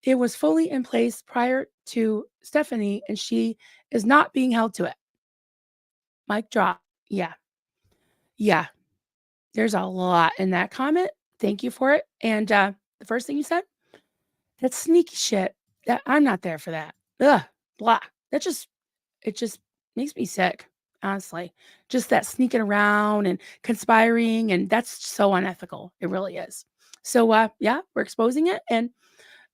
It was fully in place prior to Stefani, and she is not being held to it. Mic drop. Yeah. Yeah. There's a lot in that comment. Thank you for it. And the first thing you said, that's sneaky shit. That I'm not there for that. Ugh, blah. It just makes me sick, honestly. Just that sneaking around and conspiring, and that's so unethical. It really is. So yeah, we're exposing it, and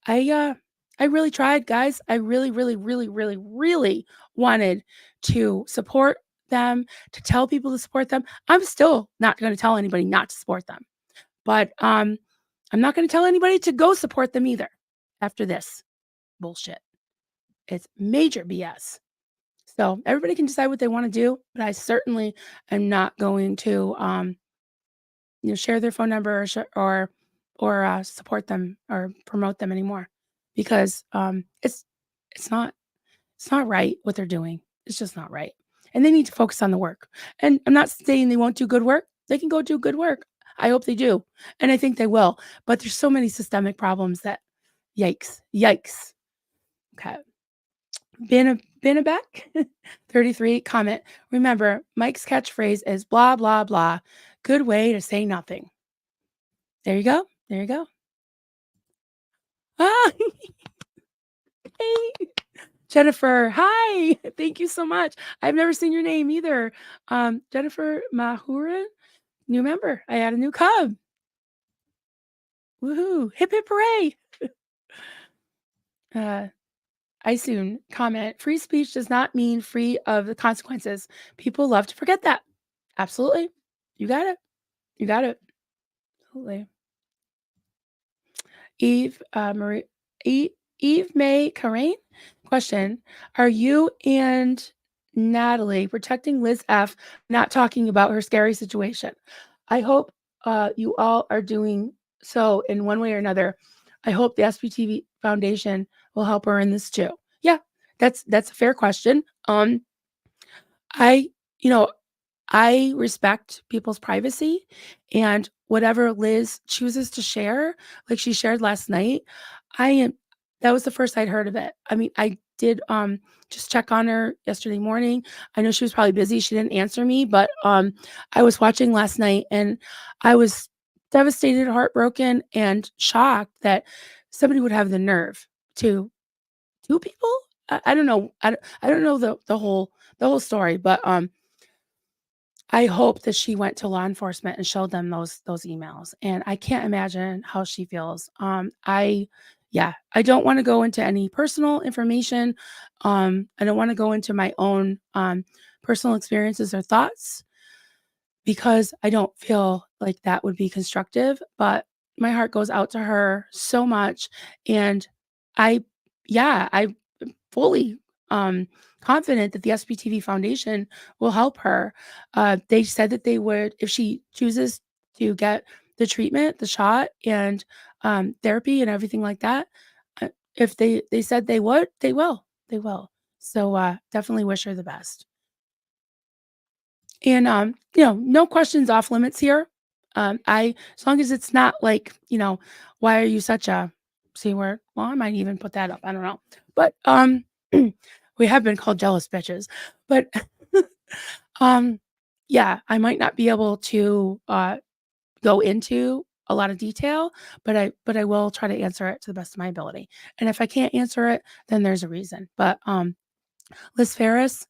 I I really tried, guys. I really, really, really, really, really wanted to support them, to tell people to support them. I'm still not gonna tell anybody not to support them, but, I'm not gonna tell anybody to go support them either after this bullshit. It's major BS. So, everybody can decide what they wanna do, but I certainly am not going to, share their phone number or support them or promote them anymore because, it's not it's not right what they're doing. It's just not right. And they need to focus on the work. And I'm not saying they won't do good work. They can go do good work. I hope they do. And I think they will. But there's so many systemic problems that yikes. Yikes. Okay. Beck 33 comment. Remember, Mike's catchphrase is blah blah blah. Good way to say nothing. There you go. There you go. Ah, hey. Jennifer, hi. Thank you so much. I've never seen your name either. Jennifer Mahurin, new member. I had a new cub. Woohoo. Hip hip hooray. Uh, I soon comment, free speech does not mean free of the consequences. People love to forget that. Absolutely. You got it. You got it. Absolutely. Eve, Marie, Eve May Karain, question: are you and Natalie protecting Liz F. not talking about her scary situation? I hope you all are doing so in one way or another. I hope the SPTV Foundation will help her in this too. Yeah, that's a fair question. I, you know, I respect people's privacy and whatever Liz chooses to share, like she shared last night, I am that was the first I'd heard of it. I mean, I did just check on her yesterday morning. I know she was probably busy. She didn't answer me, but I was watching last night and I was devastated, heartbroken, and shocked that somebody would have the nerve to two people. I don't know. I don't know the whole story, but I hope that she went to law enforcement and showed them those emails, and I can't imagine how she feels. I don't wanna go into any personal information. I don't wanna go into my own, personal experiences or thoughts because I don't feel like that would be constructive, but my heart goes out to her so much, and I I fully confident that the SBTV Foundation will help her. They said that they would, if she chooses to get the treatment, the shot, and therapy and everything like that. If they said they would, they will. They will. So definitely wish her the best. And no questions off limits here. I as long as it's not like, why are you such a C word? Well, I might even put that up. I don't know. But we have been called jealous bitches. But um yeah, I might not be able to go into a lot of detail, but I will try to answer it to the best of my ability. And if I can't answer it, then there's a reason. But Liz Ferris,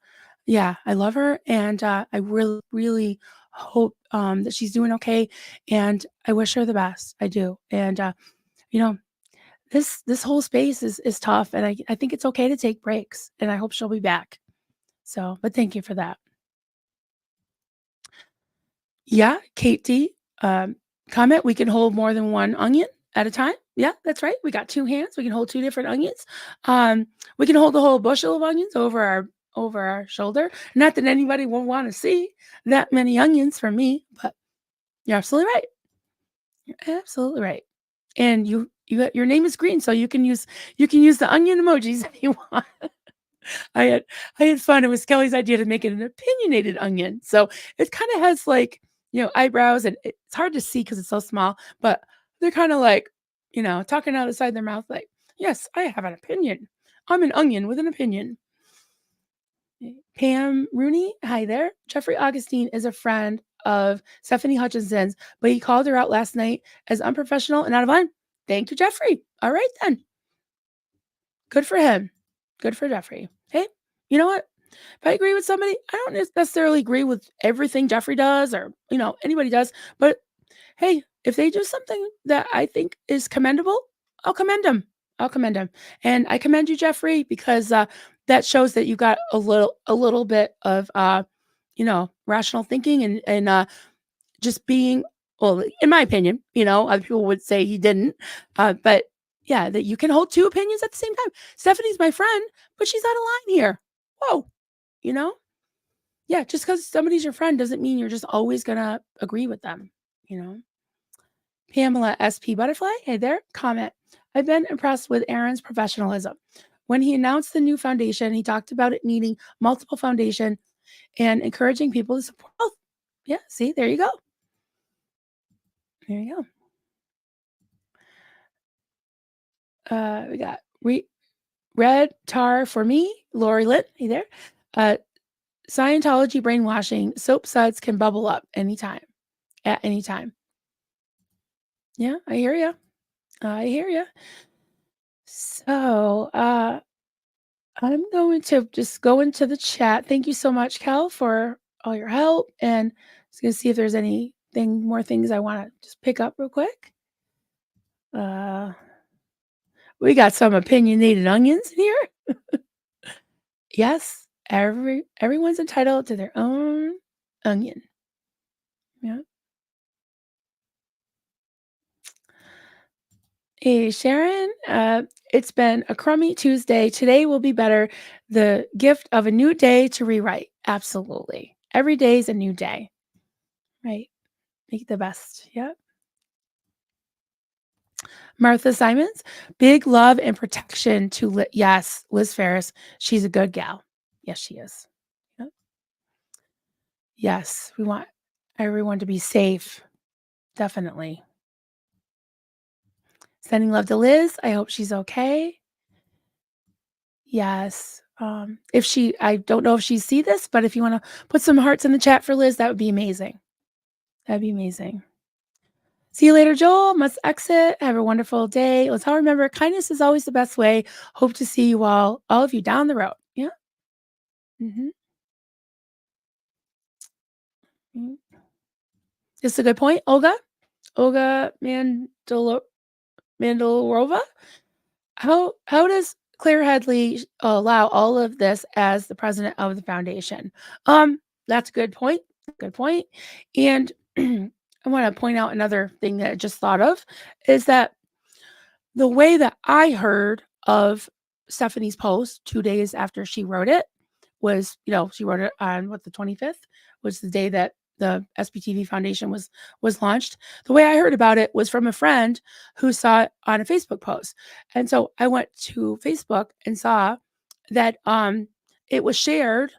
yeah, I love her, and I really, really hope that she's doing okay, and I wish her the best. I do, and you know, this whole space is tough, and I think it's okay to take breaks, and I hope she'll be back. So, but thank you for that. Yeah, Kate D. Comment: we can hold more than one onion at a time. Yeah, that's right. We got two hands. We can hold two different onions. Um, we can hold a whole bushel of onions over our shoulder. Not that anybody will want to see that many onions from me, but you're absolutely right. You're absolutely right. And your name is green, so you can use the onion emojis if you want. I had I had fun. It was Kelly's idea to make it an opinionated onion. So it kind of has like, eyebrows, and it's hard to see because it's so small, but they're kind of like, talking out the side of their mouth like, yes, I have an opinion. I'm an onion with an opinion. Pam Rooney, hi there. Jeffrey Augustine is a friend of Stephanie Hutchinson's, but he called her out last night as unprofessional and out of line. Thank you, Jeffrey. All right then. Good for him. Good for Jeffrey. Hey, you know what? If I agree with somebody, I don't necessarily agree with everything Jeffrey does or, anybody does. But hey, if they do something that I think is commendable, I'll commend them. I'll commend him. And I commend you, Jeffrey, because that shows that you got a little bit of rational thinking and just being, well, in my opinion, other people would say he didn't. But yeah, that you can hold two opinions at the same time. Stephanie's my friend, but she's out of line here. Whoa, you know? Yeah, just because somebody's your friend doesn't mean you're just always gonna agree with them, you know? Pamela SP Butterfly, hey there, comment. I've been impressed with Aaron's professionalism. When he announced the new foundation, he talked about it needing multiple foundation and encouraging people to support both. Yeah, see, there you go. There you go. We got red tar for me, Lori Litt, hey there. Uh, Scientology brainwashing, soap suds can bubble up anytime, at any time. Yeah, I hear you. I hear you. So, I'm going to just go into the chat. Thank you so much, Cal, for all your help. And just gonna see if there's more things I want to just pick up real quick. Uh, we got some opinionated onions in here. Yes, everyone's entitled to their own onion. Yeah. Hey, Sharon. It's been a crummy Tuesday. Today will be better. The gift of a new day to rewrite. Absolutely. Every day is a new day. Right. Make it the best. Yep. Martha Simons, big love and protection to yes, Liz Ferris. She's a good gal. Yes, she is. Yep. Yes, we want everyone to be safe. Definitely. Sending love to Liz. I hope she's okay. Yes. I don't know if she see this, but if you want to put some hearts in the chat for Liz, that would be amazing. That'd be amazing. See you later, Joel. Must exit. Have a wonderful day. Let's all remember kindness is always the best way. Hope to see you all of you down the road. Yeah. Hmm. It's a good point. Olga Mandalorova. How does Claire Headley allow all of this as the president of the foundation? That's a good point. Good point. And I want to point out another thing that I just thought of is that the way that I heard of Stephanie's post 2 days after she wrote it was, she wrote it on the 25th was the day that the SBTV Foundation was launched. The way I heard about it was from a friend who saw it on a Facebook post. And so I went to Facebook and saw that it was shared,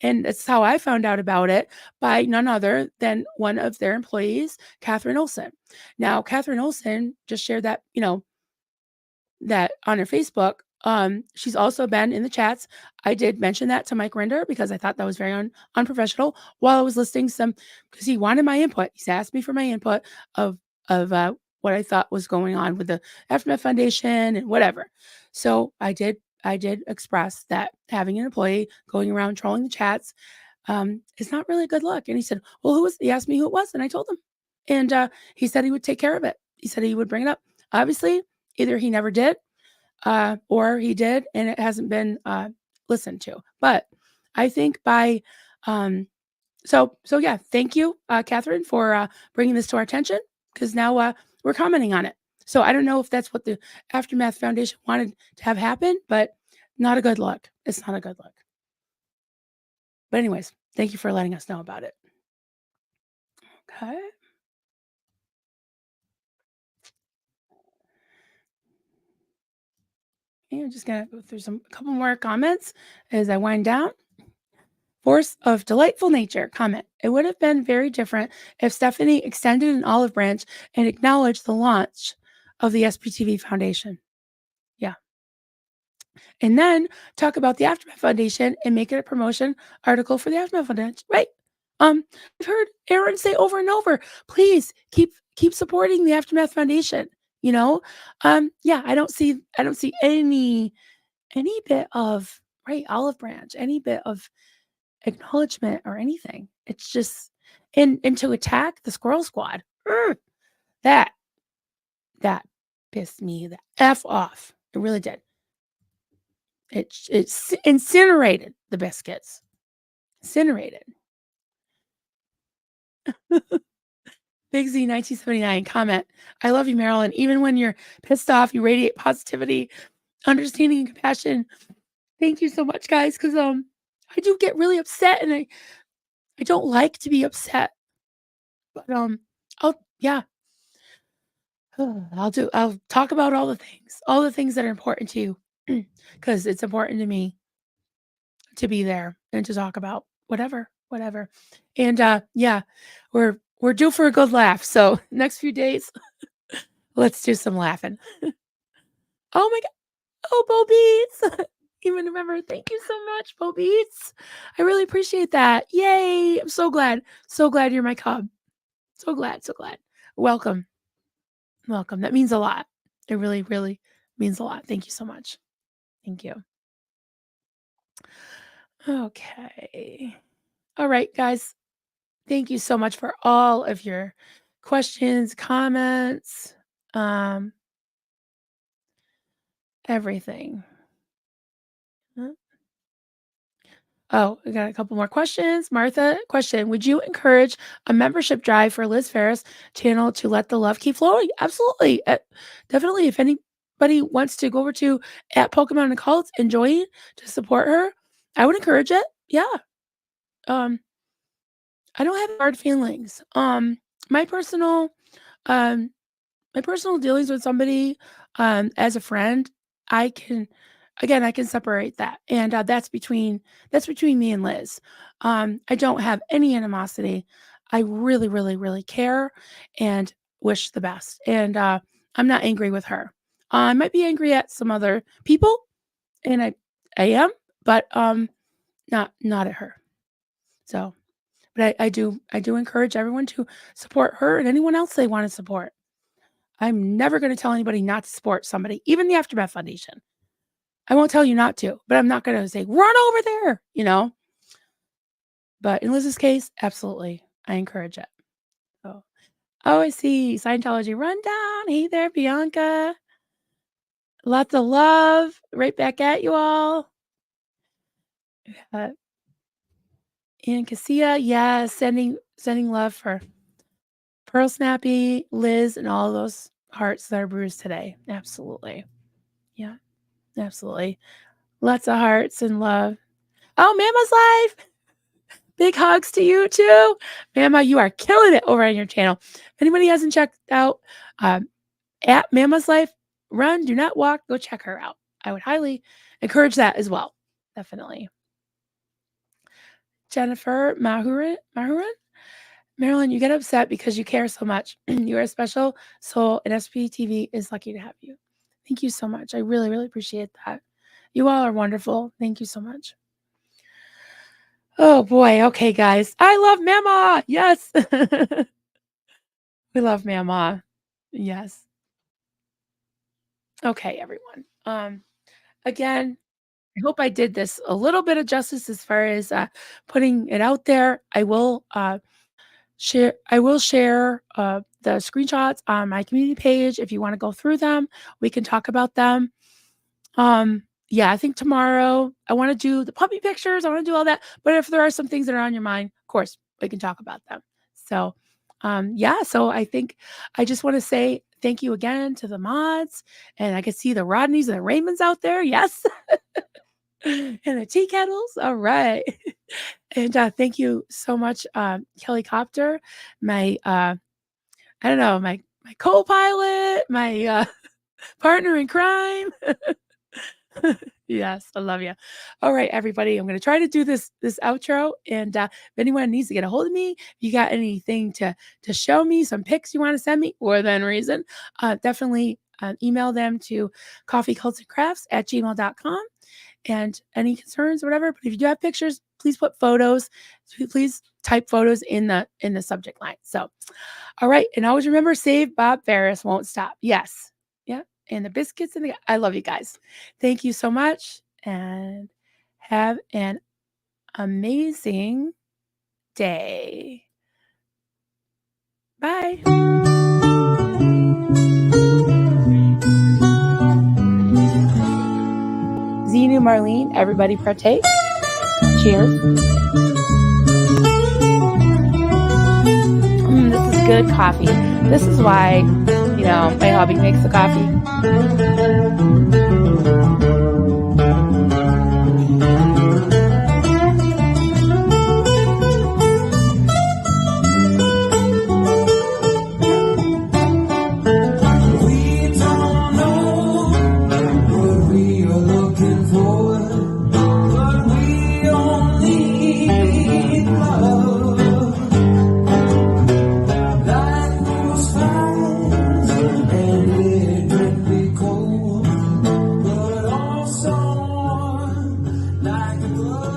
and that's how I found out about it, by none other than one of their employees, Catherine Olson. Now, Catherine Olson just shared that on her Facebook. She's also been in the chats. I did mention that to Mike Rinder because I thought that was very unprofessional while I was listing because he wanted my input. He's asked me for my input of what I thought was going on with the Aftermath Foundation and whatever. So I did express that having an employee going around trolling the chats is not really a good look. And he said, well, he asked me who it was, and I told him. And he said he would take care of it. He said he would bring it up. Obviously, either he never did, or he did, and it hasn't been listened to. But I think so yeah, thank you, Catherine, for bringing this to our attention, because now we're commenting on it. So I don't know if that's what the Aftermath Foundation wanted to have happen, but not a good look. It's not a good look. But anyways, thank you for letting us know about it. Okay. And I'm just gonna go through a couple more comments as I wind down. Force of delightful nature comment. It would have been very different if Stephanie extended an olive branch and acknowledged the launch of the SPTV Foundation. Yeah. And then talk about the Aftermath Foundation and make it a promotion article for the Aftermath Foundation. Right. I've heard Aaron say over and over, please keep supporting the Aftermath Foundation. Yeah, I don't see any bit of olive branch, any bit of acknowledgement or anything. It's just and to attack the Squirrel Squad. That that pissed me the F off. It really did. It incinerated the biscuits. Incinerated. Big Z 1979 comment. I love you, Marilyn. Even when you're pissed off, you radiate positivity, understanding, and compassion. Thank you so much, guys. Because I do get really upset, and I don't like to be upset. But yeah, I'll talk about all the things that are important to you, because it's important to me to be there and to talk about whatever. And yeah, we're due for a good laugh. So next few days, let's do some laughing. Oh my god. Oh, Bo Beats. Even remember. Thank you so much, Bo Beats. I really appreciate that. Yay. I'm so glad. So glad you're my cub. So glad. Welcome. That means a lot. It really, really means a lot. Thank you so much. Thank you. Okay. All right, guys. Thank you so much for all of your questions, comments, everything. Oh, we got a couple more questions. Martha, question. Would you encourage a membership drive for Liz Ferris channel to let the love keep flowing? Absolutely. Definitely. If anybody wants to go over to at Pokemon and Cults and join to support her, I would encourage it. Yeah. I don't have hard feelings. My personal um my personal dealings with somebody as a friend, I can separate that, and that's between me and Liz. I don't have any animosity. I really, really, really care and wish the best, and I'm not angry with her. I might be angry at some other people, and I am, but not at her. So, but I do encourage everyone to support her and anyone else they want to support. I'm never going to tell anybody not to support somebody, even the Aftermath Foundation. I won't tell you not to, but I'm not going to say, run over there, But in Liz's case, absolutely. I encourage it. So, oh, I see. Scientology rundown. Hey there, Bianca. Lots of love. Right back at you all. And Cassia, yeah, sending love for Pearl Snappy, Liz, and all those hearts that are bruised today. Absolutely. Yeah, absolutely. Lots of hearts and love. Oh, Mama's Life. Big hugs to you too. Mama, you are killing it over on your channel. If anybody hasn't checked out at Mama's Life, run, do not walk, go check her out. I would highly encourage that as well. Definitely. Jennifer Mahurin? Marilyn, you get upset because you care so much. You are a special soul, and SPTV is lucky to have you. Thank you so much. I really, really appreciate that. You all are wonderful. Thank you so much. Oh boy. Okay, guys. I love Mama. Yes. We love Mama. Yes. Okay, everyone. Again, I hope I did this a little bit of justice as far as putting it out there. I will share the screenshots on my community page. If you want to go through them, we can talk about them. Yeah, I think tomorrow I want to do the puppy pictures. I want to do all that. But if there are some things that are on your mind, of course, we can talk about them. So, yeah, so I think I just want to say thank you again to the mods. And I can see the Rodneys and the Raymonds out there. Yes. And the tea kettles. All right. And thank you so much, Kelly Copter, my I don't know, my co-pilot, my partner in crime. Yes, I love you. All right, everybody, I'm going to try to do this outro, and if anyone needs to get a hold of me, if you got anything to show me, some pics you want to send me, or then reason, definitely email them to coffeecultsandcrafts@gmail.com. And any concerns or whatever. But if you do have pictures, please put photos. Please type photos in the subject line. So, all right, and always remember, save Bob Ferris won't stop. Yes, yeah, and the biscuits and I love you guys. Thank you so much, and have an amazing day. Bye. Marlene. Everybody partake. Cheers. This is good coffee. This is why, my hubby makes the coffee.